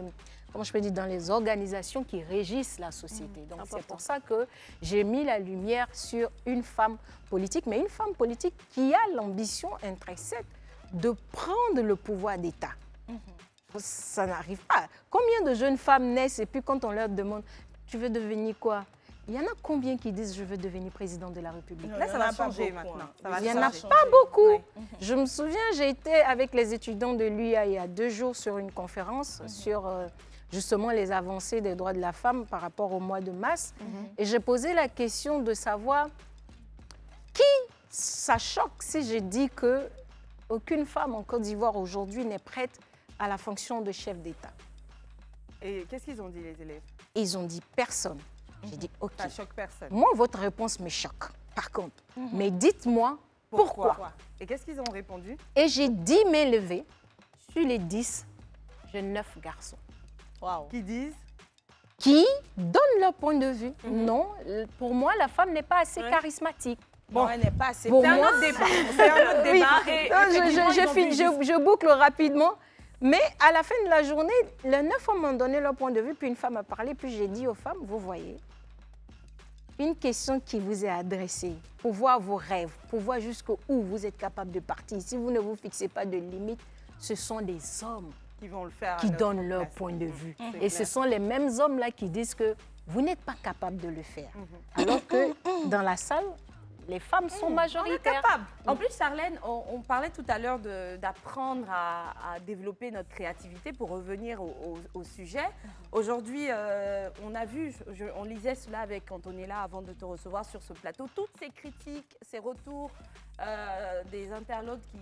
comment je peux dire, dans les organisations qui régissent la société. Donc c'est pour ça que j'ai mis la lumière sur une femme politique, mais une femme politique qui a l'ambition intrinsèque de prendre le pouvoir d'État. Ça n'arrive pas. Combien de jeunes femmes naissent et puis quand on leur demande « tu veux devenir quoi ?» Il y en a combien qui disent « je veux devenir président de la République ?» Là, ça va changer maintenant. Il n'y en a pas beaucoup. Je me souviens, j'ai été avec les étudiants de l'UIA il y a 2 jours sur une conférence sur justement les avancées des droits de la femme par rapport au mois de mars. Et j'ai posé la question de savoir qui ça choque si je dis qu'aucune femme en Côte d'Ivoire aujourd'hui n'est prête à la fonction de chef d'État. Et qu'est-ce qu'ils ont dit, les élèves? Ils ont dit personne. J'ai dit OK. Ça choque personne. Moi, votre réponse me choque, par contre. Mais dites-moi pourquoi. Et qu'est-ce qu'ils ont répondu? Et j'ai 10 mains levées. Sur les 10, j'ai 9 garçons. Wow. Qui disent? Qui donnent leur point de vue. Non, pour moi, la femme n'est pas assez charismatique. Bon, elle n'est pas assez... Pour C'est un moi, autre débat. C'est un autre débat. Oui. Et Je boucle rapidement. Mais à la fin de la journée, les 9 femmes m'ont donné leur point de vue, puis une femme a parlé, puis j'ai dit aux femmes, vous voyez, une question qui vous est adressée pour voir vos rêves, pour voir jusqu'où vous êtes capable de partir. Si vous ne vous fixez pas de limites, ce sont des hommes qui vont le faire qui donnent leur point de vue. Et ce sont les mêmes hommes-là qui disent que vous n'êtes pas capable de le faire. Alors que dans la salle, les femmes sont majoritaires. En plus, Charlène, on parlait tout à l'heure d'apprendre à développer notre créativité pour revenir au sujet. Aujourd'hui, on a vu, on lisait cela avec Antonella avant de te recevoir sur ce plateau, toutes ces critiques, ces retours des internautes qui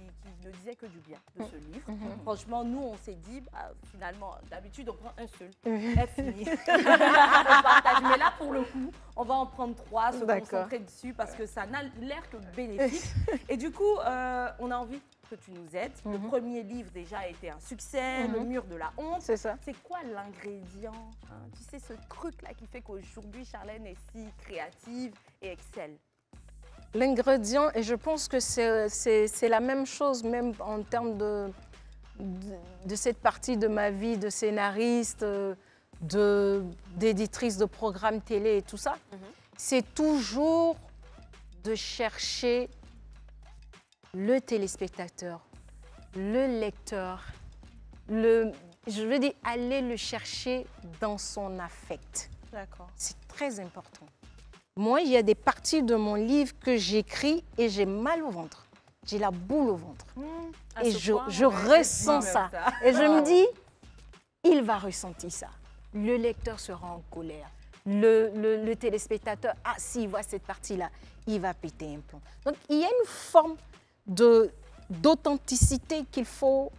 ne disaient que du bien de ce livre. Franchement, nous, on s'est dit, finalement, d'habitude, on prend un seul. Est fini. On partage. Mais là, pour le coup, on va en prendre 3, se concentrer dessus parce que ça n'a l'air que bénéfique. Et du coup, on a envie que tu nous aides. Le premier livre déjà a été un succès, Le mur de la honte. C'est ça. C'est quoi l'ingrédient, tu sais, ce truc-là qui fait qu'aujourd'hui, Charlène est si créative et excelle? L'ingrédient, et je pense que c'est la même chose, même en termes de cette partie de ma vie de scénariste, d'éditrice de programmes télé et tout ça, c'est toujours de chercher le téléspectateur, le lecteur, je veux dire, aller le chercher dans son affect. D'accord. C'est très important. Moi, il y a des parties de mon livre que j'écris et j'ai mal au ventre. J'ai la boule au ventre. Et je ressens ça. Et je me dis, il va ressentir ça. Le lecteur sera en colère. Le téléspectateur, s'il voit cette partie-là, il va péter un plomb. Donc, il y a une forme d'authenticité qu'il faut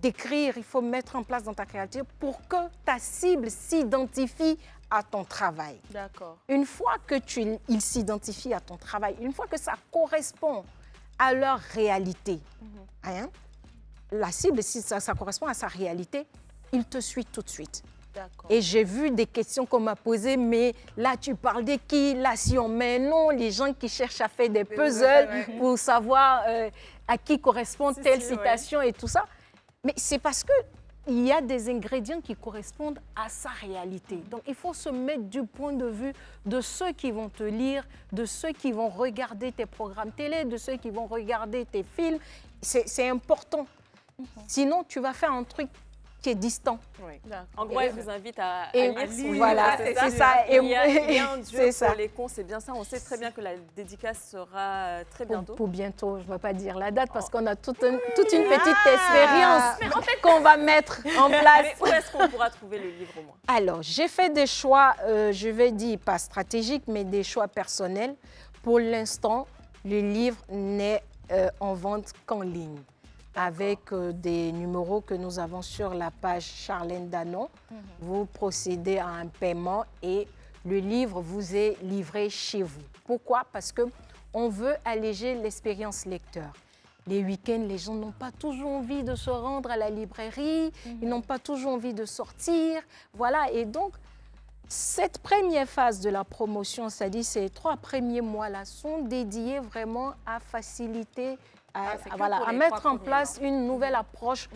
décrire, il faut mettre en place dans ta créativité pour que ta cible s'identifie à ton travail. D'accord. Une fois que ils s'identifient à ton travail, une fois que ça correspond à leur réalité, la cible, si ça correspond à sa réalité, il te suit tout de suite. Et j'ai vu des questions qu'on m'a posées, mais là, tu parles de qui? Là, si on met non, les gens qui cherchent à faire des puzzles pour savoir à qui correspond telle citation et tout ça. Mais c'est parce qu'il y a des ingrédients qui correspondent à sa réalité. Donc, il faut se mettre du point de vue de ceux qui vont te lire, de ceux qui vont regarder tes programmes télé, de ceux qui vont regarder tes films. C'est important. Sinon, tu vas faire un truc qui est distant. En gros, elle vous invite à lire son livre. Voilà, c'est ça. Il y a un duo ça. pour les cons, c'est bien ça. On sait très bien que la dédicace sera très bientôt. Pour bientôt, je ne vais pas dire la date parce qu'on a toute une petite expérience qu'on va mettre en place. Mais où est-ce qu'on pourra trouver le livre au moins? Alors, j'ai fait des choix, je vais dire pas stratégiques, mais des choix personnels. Pour l'instant, le livre n'est en vente qu'en ligne. avec des numéros que nous avons sur la page Charlène Danon. Vous procédez à un paiement et le livre vous est livré chez vous. Pourquoi? Parce qu'on veut alléger l'expérience lecteur. Les week-ends, les gens n'ont pas toujours envie de se rendre à la librairie, ils n'ont pas toujours envie de sortir. Voilà, et donc, cette première phase de la promotion, c'est-à-dire ces 3 premiers mois-là, sont dédiés vraiment à faciliter, à mettre en place une nouvelle approche,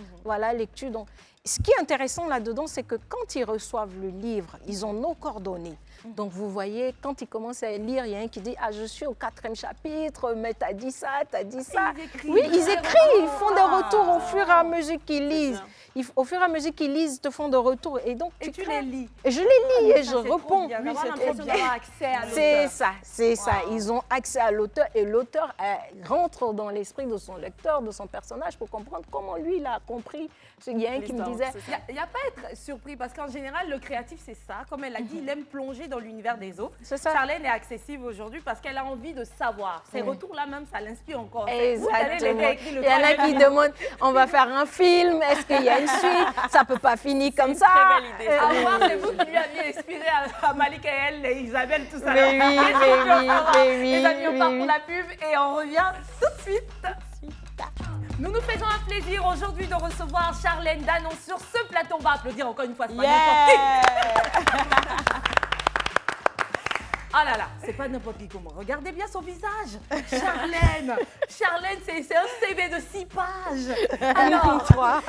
lecture. Donc, ce qui est intéressant là-dedans, c'est que quand ils reçoivent le livre, ils ont nos coordonnées. Donc, vous voyez, quand ils commencent à lire, il y a un qui dit « Ah, je suis au 4e chapitre, mais t'as dit ça, t'as dit ça. » Oui, ils écrivent, ils font des retours au fur et à mesure qu'ils lisent. Au fur et à mesure qu'ils lisent, ils te font des retours. Et donc, tu les lis. Et je les lis et je réponds. D'avoir l'impression d'avoir accès à l'auteur. C'est ça, c'est ça. Ils ont accès à l'auteur et l'auteur rentre dans l'esprit de son lecteur, de son personnage pour comprendre comment lui, il a compris. Il y a un qui me disait... Il n'y a pas à être surpris parce qu'en général, le créatif, c'est ça. Comme elle l'a dit, il aime plonger dans l'univers des autres. Charlène est accessible aujourd'hui parce qu'elle a envie de savoir. Ces retours-là même, ça l'inspire encore. Exactement. Il y en a qui demandent, on va faire un film, est-ce qu'il y a une suite? Ça ne peut pas finir comme ça. Très belle idée. À voir, c'est vous qui lui aviez inspiré à Malik et elle, et Isabelle, tout ça. Mais oui. Les amis, on part pour la pub et on revient tout de suite. Nous nous faisons un plaisir aujourd'hui de recevoir Charlène Danon sur ce plateau. On va applaudir encore une fois. C'est pas n'importe qui. Ah là là, c'est pas n'importe qui comment. Regardez bien son visage. Charlène, c'est un CV de 6 pages. Alors, 3.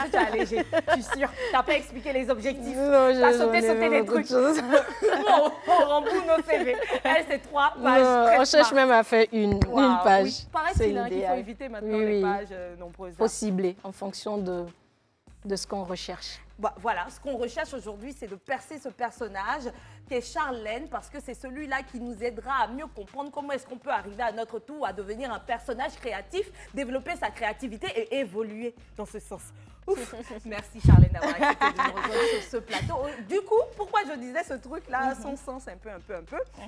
Tu as allégé, je suis sûre. Tu n'as pas expliqué les objectifs. Non, tu as sauté des trucs. On remboule nos CV. Elle, c'est 3 pages. On cherche même à faire une page. Oui. Paraît-il qu'il faut éviter maintenant les pages nombreuses. Il faut cibler en fonction de ce qu'on recherche. Voilà, ce qu'on recherche aujourd'hui, c'est de percer ce personnage qui est Charlène, parce que c'est celui-là qui nous aidera à mieux comprendre comment est-ce qu'on peut arriver à notre tour à devenir un personnage créatif, développer sa créativité et évoluer dans ce sens. Ouf. Merci Charlène d'avoir accepté de nous rejoindre sur ce plateau. Du coup, pourquoi je disais ce truc-là, son sens un peu,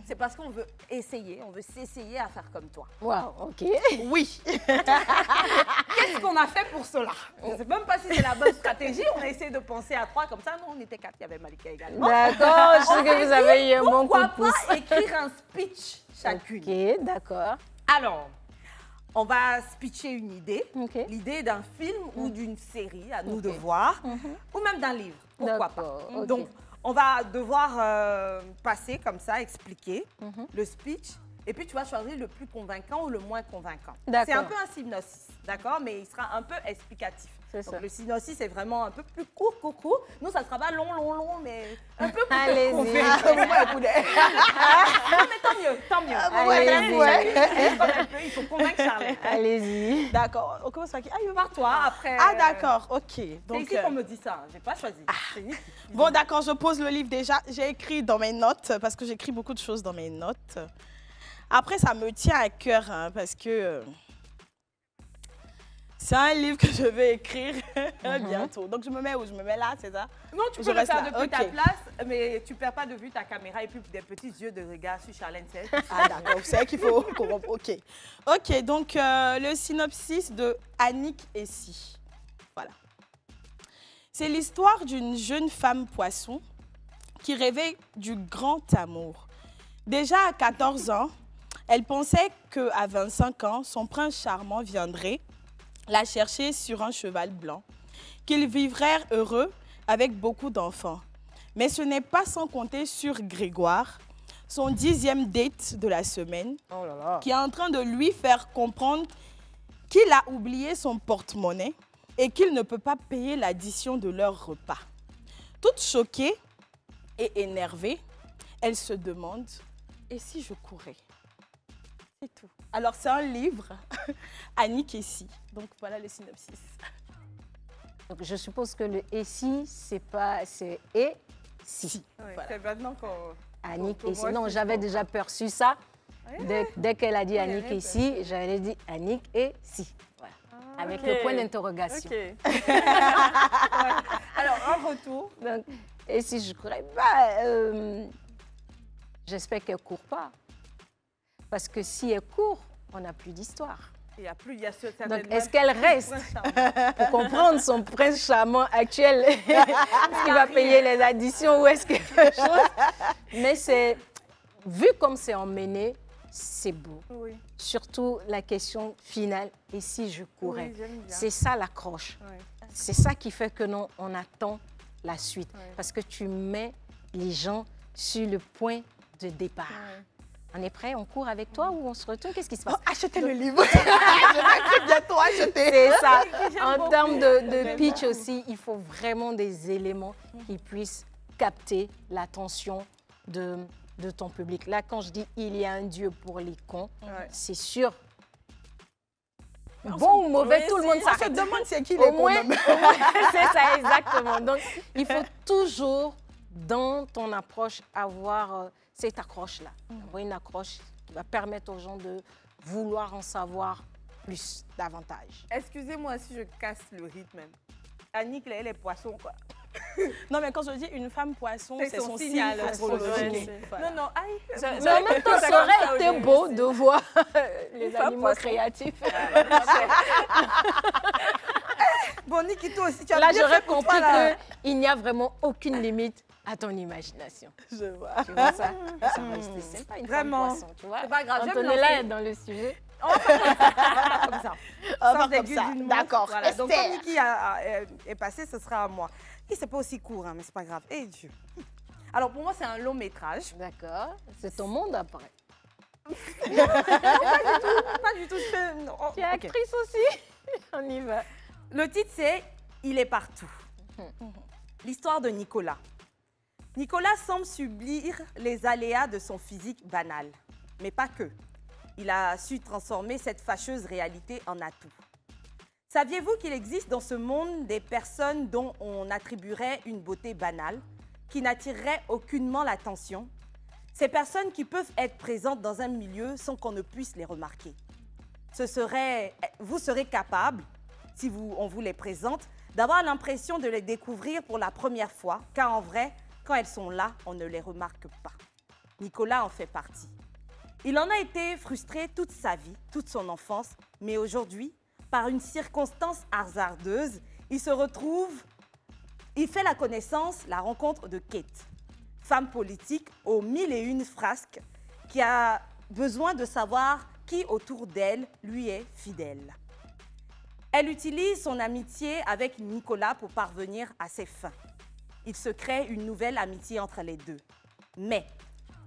c'est parce qu'on veut essayer, on veut s'essayer à faire comme toi. Waouh, ok. Oui. Qu'est-ce qu'on a fait pour cela? Je ne sais même pas si c'est la bonne stratégie. On a essayé de penser à 3 comme ça. Non, on était 4, il y avait Malika également. D'accord, je sais que vous avez eu un bon coup de pouce. Pourquoi pas écrire un speech chacune? Ok, d'accord. Alors, on va pitcher une idée, l'idée d'un film ou d'une série, à nous de voir, ou même d'un livre, pourquoi pas. Donc, on va devoir passer comme ça, expliquer le speech, et puis tu vas choisir le plus convaincant ou le moins convaincant. C'est un peu un synopsis, d'accord, mais il sera un peu explicatif. Donc, le synopsis, c'est vraiment un peu plus court. Nous, ça ne sera pas long, mais un peu plus court. Allez-y. Non, mais tant mieux. Il faut convaincre Charlène. Allez-y. D'accord. On commence par qui? Par toi, après. Ah, d'accord. OK. C'est Donc, ici qu'on me dit ça. Je n'ai pas choisi. Bon, d'accord. Je pose le livre déjà. J'ai écrit dans mes notes, parce que j'écris beaucoup de choses dans mes notes. Après, ça me tient à cœur, parce que... c'est un livre que je vais écrire bientôt. Donc, je me mets où? Je me mets là, c'est ça? Non, tu peux le faire depuis ta place, mais tu ne perds pas de vue ta caméra et puis des petits yeux de regard sur Charlène. Ah, d'accord. C'est qu'il faut corrompre. OK, donc le synopsis de Annick et Si. Voilà. C'est l'histoire d'une jeune femme poisson qui rêvait du grand amour. Déjà à 14 ans, elle pensait qu'à 25 ans, son prince charmant viendrait la chercher sur un cheval blanc, qu'ils vivraient heureux avec beaucoup d'enfants. Mais ce n'est pas sans compter sur Grégoire, son 10e date de la semaine, qui est en train de lui faire comprendre qu'il a oublié son porte-monnaie et qu'il ne peut pas payer l'addition de leur repas. Toute choquée et énervée, elle se demande « Et si je courais ?» C'est tout. Alors, c'est un livre, Annick et Si. Donc, voilà le synopsis. Donc, je suppose que le « et si », c'est pas... c'est « et si ». Voilà. C'est maintenant qu'on... Annick et Si. Non, j'avais déjà perçu ça. Dès qu'elle a dit Annick et Si, j'avais dit Annick et Si. Voilà. Avec le point d'interrogation. Alors, un retour. Donc, et si je courais, j'espère qu'elle ne court pas. Parce que si elle court, on n'a plus d'histoire. Il n'y a plus, il y a certaines... Donc, est-ce qu'elle reste pour comprendre son prince charmant actuel qui va payer les additions ou est-ce quelque chose? Mais c'est, vu comme c'est emmené, c'est beau. Oui. Surtout la question finale, et si je courais? Oui, j'aime bien. C'est ça l'accroche. Oui. C'est ça qui fait que non, on attend la suite. Oui. Parce que tu mets les gens sur le point de départ. Oui. On est prêt? On court avec toi ou on se retourne? Qu'est-ce qui se passe? Oh, achetez le livre. Je vais bientôt acheter. C'est ça. En beaucoup. termes de pitch aussi, il faut vraiment des éléments qui puissent capter l'attention de ton public. Là, quand je dis il y a un Dieu pour les cons, Ouais. c'est sûr. Bon ou mauvais, Oui, tout le si. monde On se s'arrête. demande c'est qui les Au cons moins, même. c'est ça, exactement. Donc, il faut toujours, dans ton approche, avoir cette accroche-là. Avoir une accroche qui va permettre aux gens de vouloir en savoir plus, davantage. Excusez-moi si je casse le rythme. Annick, elle est poisson, quoi. Non, mais quand je dis une femme poisson, C'est c'est son son signe signe astrologique. astrologique. Ouais, Voilà. Non, aïe. Mais en même temps, ça aurait été beau de voir les femme animaux poisson. créatifs. Bon, Nikito aussi, tu as Là, bien j'aurais fait pour compris toi, là. qu'il n'y a vraiment aucune limite à ton imagination. Je vois. Tu vois ça? Ça va rester sympa, une Vraiment. femme poisson, tu vois? C'est pas grave, je vais me Antonella lancer. est dans le sujet. Comme ça. On va Sans faire comme aiguille ça. d'une montre. D'accord. Voilà. Donc, Esther. comme Niki est passé, ce sera à moi. Et c'est pas aussi court, hein, mais c'est pas grave. Et Dieu. Alors, pour moi, c'est un long métrage. D'accord. C'est ton monde après. Pas du tout. Je fais... non, oh, Tu es ok. actrice aussi. On y va. Le titre, c'est Il est partout. L'histoire de Nicolas. Nicolas semble subir les aléas de son physique banal. Mais pas que. Il a su transformer cette fâcheuse réalité en atout. Saviez-vous qu'il existe dans ce monde des personnes dont on attribuerait une beauté banale, qui n'attirerait aucunement l'attention? Ces personnes qui peuvent être présentes dans un milieu sans qu'on ne puisse les remarquer. Vous serez capable, si on vous les présente, d'avoir l'impression de les découvrir pour la première fois, car en vrai, quand elles sont là, on ne les remarque pas. Nicolas en fait partie. Il en a été frustré toute sa vie, toute son enfance, mais aujourd'hui, par une circonstance hasardeuse, il fait la connaissance, la rencontre de Kate, femme politique aux 1001 frasques, qui a besoin de savoir qui autour d'elle lui est fidèle. Elle utilise son amitié avec Nicolas pour parvenir à ses fins. Il se crée une nouvelle amitié entre les deux. Mais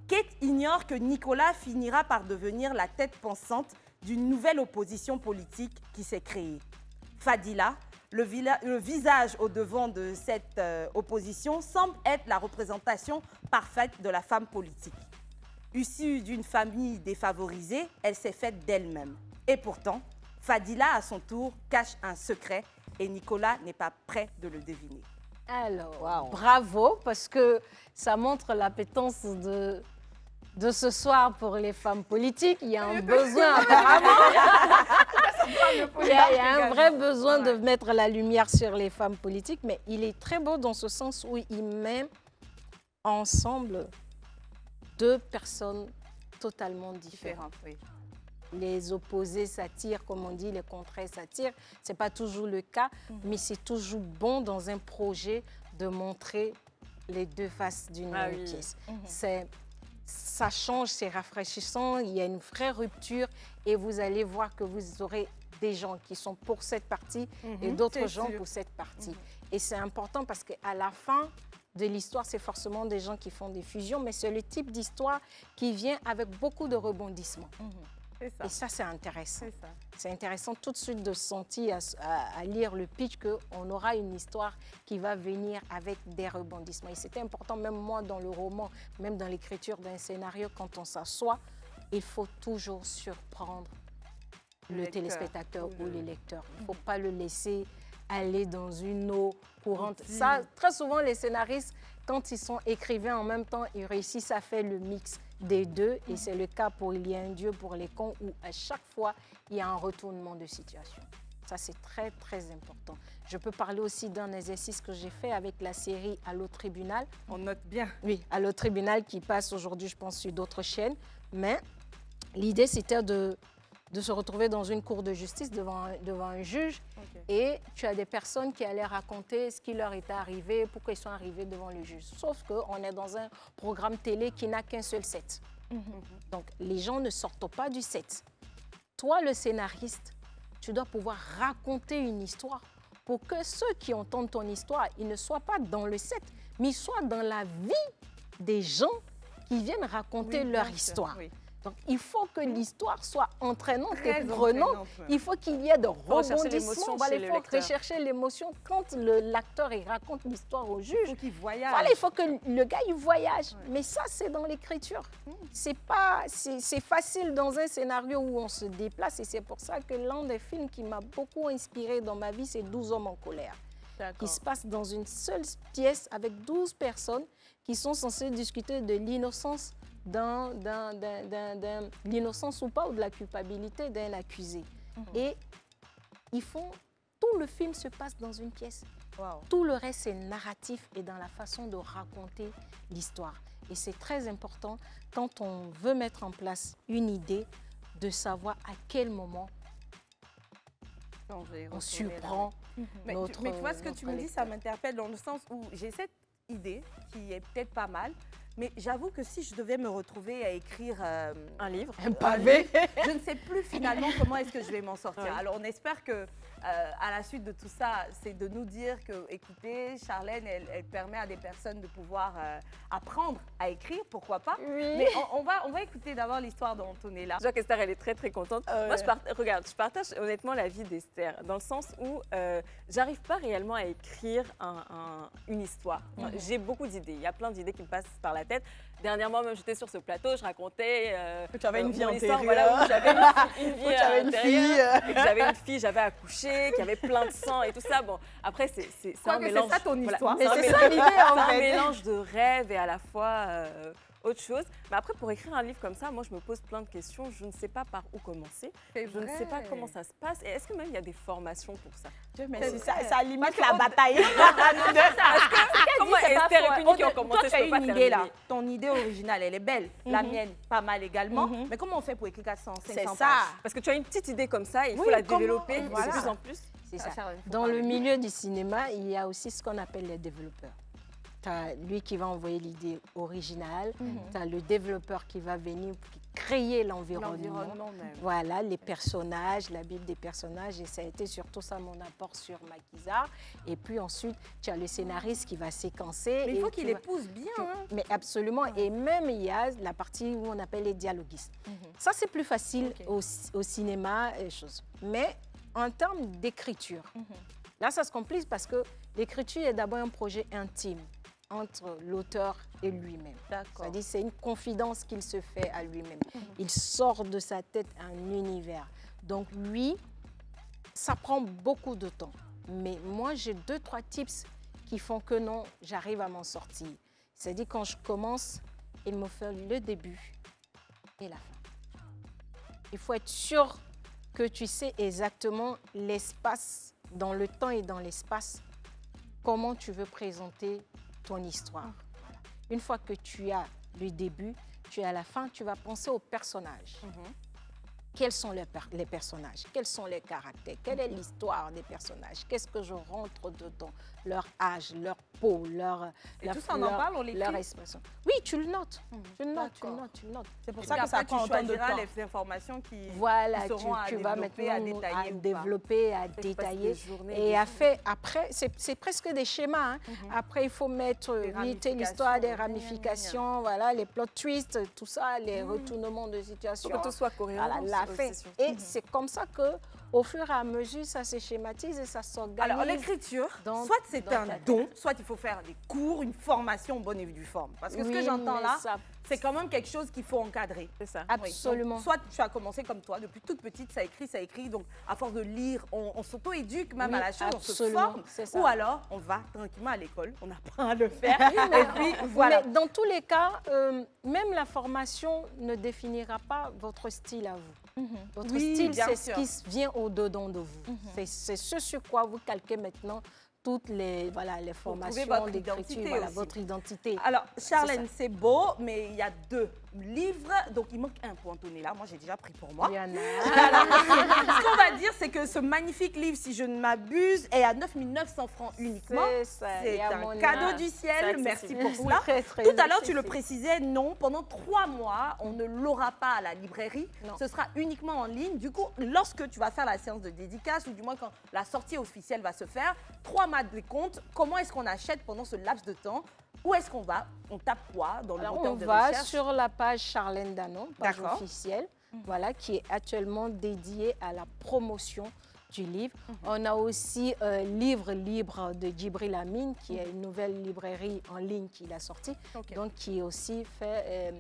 Kate ignore que Nicolas finira par devenir la tête pensante d'une nouvelle opposition politique qui s'est créée. Fadila, le visage au devant de cette opposition, semble être la représentation parfaite de la femme politique. Issue d'une famille défavorisée, elle s'est faite d'elle-même. Et pourtant, Fadila, à son tour, cache un secret et Nicolas n'est pas prêt de le deviner. Alors, bravo, parce que ça montre l'appétence de ce soir pour les femmes politiques. Il y a un besoin, apparemment. Il y a un vrai besoin de mettre la lumière sur les femmes politiques, mais il est très beau dans ce sens où il met ensemble deux personnes totalement différentes. Oui. Les opposés s'attirent, comme on dit, les contraires s'attirent. Ce n'est pas toujours le cas, mais c'est toujours bon dans un projet de montrer les deux faces d'une même pièce. Ça change, c'est rafraîchissant, il y a une vraie rupture et vous allez voir que vous aurez des gens qui sont pour cette partie et d'autres gens pour cette partie. Et c'est important parce qu'à la fin de l'histoire, c'est forcément des gens qui font des fusions, mais c'est le type d'histoire qui vient avec beaucoup de rebondissements. Ça. Et ça, c'est intéressant. C'est ça. C'est intéressant tout de suite de sentir à lire le pitch qu'on aura une histoire qui va venir avec des rebondissements. Et c'était important, même moi, dans le roman, même dans l'écriture d'un scénario, quand on s'assoit, il faut toujours surprendre le téléspectateur ou le lecteur. Il ne faut pas le laisser aller dans une eau courante. Ça, très souvent, les scénaristes, quand ils sont écrivains en même temps, ils réussissent à faire le mix des deux. Et c'est le cas pour Il y a un Dieu pour les cons, où à chaque fois, il y a un retournement de situation. Ça, c'est très, très important. Je peux parler aussi d'un exercice que j'ai fait avec la série Allô Tribunal. On note bien. Oui, Allô Tribunal qui passe aujourd'hui, je pense, sur d'autres chaînes. Mais l'idée, c'était de de se retrouver dans une cour de justice devant un juge. Et tu as des personnes qui allaient raconter ce qui leur était arrivé, pourquoi ils sont arrivés devant le juge. Sauf qu'on est dans un programme télé qui n'a qu'un seul set. Donc, les gens ne sortent pas du set. Toi, le scénariste, tu dois pouvoir raconter une histoire pour que ceux qui entendent ton histoire, ils ne soient pas dans le set, mais ils soient dans la vie des gens qui viennent raconter leur histoire. Donc, il faut que l'histoire soit entraînante et prenante. Il faut qu'il y ait de rebondissements. Il faut rechercher l'émotion quand l'acteur raconte l'histoire au juge. Il faut qu'il voyage. Voilà, il faut que le gars il voyage. Mais ça, c'est dans l'écriture. C'est facile dans un scénario où on se déplace. Et c'est pour ça que l'un des films qui m'a beaucoup inspiré dans ma vie, c'est 12 hommes en colère. Qui se passe dans une seule pièce avec 12 personnes qui sont censées discuter de l'innocence l'innocence ou pas, ou de la culpabilité d'un accusé. Et tout le film se passe dans une pièce. Tout le reste, c'est narratif et dans la façon de raconter l'histoire. Et c'est très important, quand on veut mettre en place une idée, de savoir à quel moment on surprend notre mais tu vois, ce que tu me dis, ça m'interpelle dans le sens où j'ai cette idée qui est peut-être pas mal, mais j'avoue que si je devais me retrouver à écrire un livre, un pavé, je ne sais plus finalement comment est-ce que je vais m'en sortir. Alors on espère que à la suite de tout ça, c'est de nous dire que, écoutez, Charlène, elle permet à des personnes de pouvoir apprendre à écrire, pourquoi pas. Mais on va écouter d'abord l'histoire d'Antonella. Je vois qu'Esther, elle est très très contente. Moi, je partage honnêtement la vie d'Esther, dans le sens où j'arrive pas réellement à écrire une histoire. J'ai beaucoup d'idées, il y a plein d'idées qui me passent par la tête. Dernièrement, même j'étais sur ce plateau, je racontais que tu avais une vie antérieure. Voilà, où j'avais une vie antérieure, et que j'avais une fille, j'avais accouché, qu'il y avait plein de sang et tout ça. Bon, après, c'est un mélange. C'est ça ton histoire. Mais c'est ça l'idée, en fait. C'est un mélange de rêve et à la fois autre chose. Mais après, pour écrire un livre comme ça, moi, je me pose plein de questions. Je ne sais pas par où commencer. Je ne sais pas comment ça se passe. Et est-ce que même il y a des formations pour ça? Mais ça limite la bataille. Comment Esther et Puni qui ont commencé, je peux pas terminer. Ton idée originale, elle est belle. La mienne, pas mal également. Mais comment on fait pour écrire 400, 500 pages? Parce que tu as une petite idée comme ça, il faut la développer de plus en plus. C'est ça. Dans le milieu du cinéma, il y a aussi ce qu'on appelle les développeurs. Tu as lui qui va envoyer l'idée originale, tu as le développeur qui va venir créer l'environnement. Voilà, les personnages, la Bible des personnages, et ça a été surtout ça mon apport sur Maquisard. Et puis ensuite, tu as le scénariste qui va séquencer. Mais il faut qu'il les pousse bien. Mais absolument, et même il y a la partie où on appelle les dialoguistes. Ça, c'est plus facile au cinéma, choses. Mais en termes d'écriture, là, ça se complique parce que l'écriture est d'abord un projet intime entre l'auteur et lui-même. C'est-à-dire c'est une confidence qu'il se fait à lui-même. Il sort de sa tête un univers. Donc lui, ça prend beaucoup de temps. Mais moi, j'ai 2-3 tips qui font que non, j'arrive à m'en sortir. C'est-à-dire quand je commence, il me fait le début et la fin. Il faut être sûr que tu sais exactement l'espace, dans le temps et dans l'espace, comment tu veux présenter ton histoire. Voilà. Une fois que tu as le début, tu as la fin, tu vas penser aux personnages. Quels sont les personnages? Quels sont les caractères? Quelle est l'histoire des personnages? Qu'est-ce que je rentre dedans? Leur âge, leur peau, leur tout ça, on en parle, on l'écrit? Leur expression. Oui, tu le notes. Tu le notes. C'est pour ça que ça prend autant de temps. Les informations qui seront tu vas maintenant à développer, à détailler. Et à faire, après, c'est presque des schémas. Après, il faut mettre l'histoire des ramifications, voilà, les plot twists, tout ça, les retournements de situation. Pour que tout soit cohérent. Voilà, et c'est comme ça que, au fur et à mesure, ça se schématise et ça s'organise. Alors, l'écriture, soit c'est un don, soit il faut faire des cours, une formation en bonne et due forme. Parce que ce que j'entends là, c'est quand même quelque chose qu'il faut encadrer. C'est ça. Absolument. Donc, soit tu as commencé comme toi, depuis toute petite, ça écrit. Donc, à force de lire, on s'auto-éduque même à la chose, on se forme. Ou alors, on va tranquillement à l'école, on apprend à le faire. Et puis, voilà. Mais dans tous les cas, même la formation ne définira pas votre style à vous. Votre style, c'est ce qui vient au-dedans de vous. C'est ce sur quoi vous calquez maintenant toutes les formations d'écriture, votre identité. Alors, Charlène, c'est beau, mais il y a 2 livre. Donc, il manque un pour Antonella. Moi, j'ai déjà pris pour moi. Il y en a. Ce qu'on va dire, c'est que ce magnifique livre, si je ne m'abuse, est à 9 900 francs uniquement. C'est un cadeau du ciel. Merci pour cela. Tout à l'heure, tu le précisais, non, pendant 3 mois, on ne l'aura pas à la librairie. Non. Ce sera uniquement en ligne. Du coup, lorsque tu vas faire la séance de dédicace, ou du moins quand la sortie officielle va se faire, 3 mois de compte, comment est-ce qu'on achète pendant ce laps de temps? Où est-ce qu'on va? On tape quoi dans le moteur de recherche? On va sur la page Charlène Danon, page officielle, voilà, qui est actuellement dédiée à la promotion du livre. On a aussi Livre libre de Djibril Amine, qui est une nouvelle librairie en ligne qu'il a sortie, donc qui est aussi fait...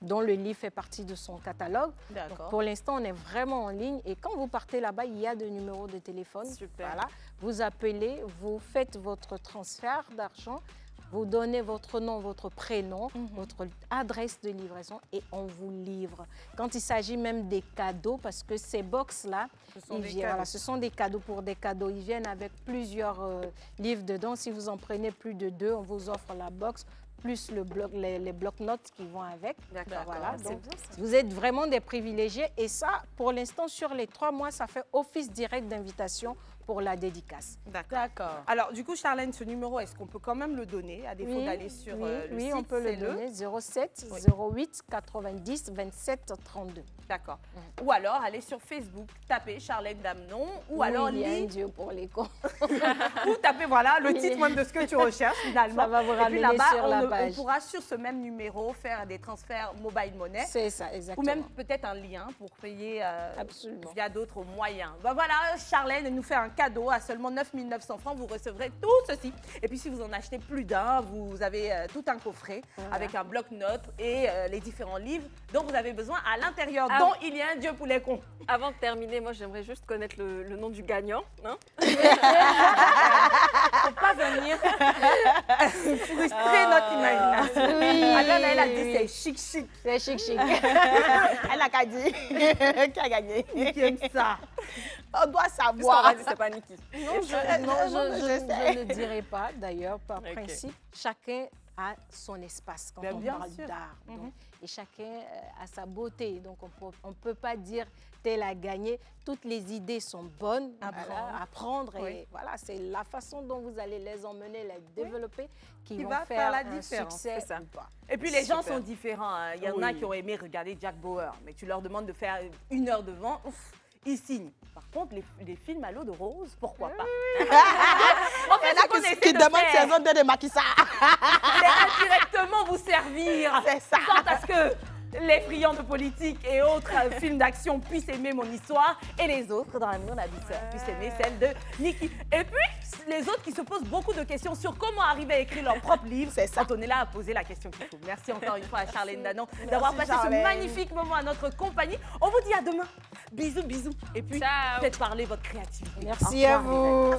dont le livre fait partie de son catalogue. Donc, pour l'instant, on est vraiment en ligne. Et quand vous partez là-bas, il y a des numéros de téléphone. Super. Voilà. Vous appelez, vous faites votre transfert d'argent, vous donnez votre nom, votre prénom, votre adresse de livraison et on vous livre. Quand il s'agit même des cadeaux, parce que ces box-là, ce sont des cadeaux pour des cadeaux. Ils viennent avec plusieurs livres dedans. Si vous en prenez plus de 2, on vous offre la box plus les blocs-notes qui vont avec. Voilà. Donc, vous êtes vraiment des privilégiés. Et ça, pour l'instant, sur les 3 mois, ça fait office direct d'invitation pour la dédicace. D'accord. Alors, du coup, Charlène, ce numéro, est-ce qu'on peut quand même le donner, à défaut d'aller sur le site? Oui, on peut le donner, 07 08 90 27 32. D'accord. Ou alors, allez sur Facebook, tapez Charlène Danon, ou alors Dieu pour les cons. Ou tapez, voilà, le titre même de ce que tu recherches, finalement. Ça va vous ramener sur la page. On pourra, sur ce même numéro, faire des transferts mobile money. C'est ça, exactement. Ou même peut-être un lien pour payer via d'autres moyens. Ben voilà, Charlène nous fait un cadeau à seulement 9 900 francs. Vous recevrez tout ceci. Et puis, si vous en achetez plus d'un, vous avez tout un coffret avec un bloc-notes et les différents livres dont vous avez besoin à l'intérieur, dont il y a un Dieu pour les cons. Avant de terminer, moi, j'aimerais juste connaître le nom du gagnant. Hein? Faut pas venir frustrer notre imagination. Alors, elle a dit c'est chic. C'est chic. Elle a qu'à dire qui a gagné. Qui aime ça. On doit savoir. On va dire c'est pas Niki. Non, je ne dirai pas, d'ailleurs, par principe. Chacun a son espace quand on parle d'art. Et chacun a sa beauté. Donc, on ne peut pas dire tel a gagné. Toutes les idées sont bonnes à prendre. Et voilà, c'est la façon dont vous allez les emmener, les développer qui vont faire la différence. Succès ou pas. Et puis, les gens sont différents. Il y en a qui ont aimé regarder Jack Bauer. Mais tu leur demandes de faire 1 heure devant. Ils signent. Par contre, les films à l'eau de rose, pourquoi pas? En fait, ce qu'on essaie de faire, saison 2 de Macky Sall. C'est indirectement vous servir. C'est ça. À ce que les friands de politique et autres films d'action puissent aimer mon histoire et les autres, dans l'amour, la douceur, puissent aimer celle de Niki. Et puis, les autres qui se posent beaucoup de questions sur comment arriver à écrire leur propre livre. Antonella a posé la question qu'il faut. Merci encore une fois à Charlène Danon d'avoir passé ce magnifique moment à notre compagnie. On vous dit à demain. Bisous. Et puis, peut-être parler votre créativité. Merci à vous.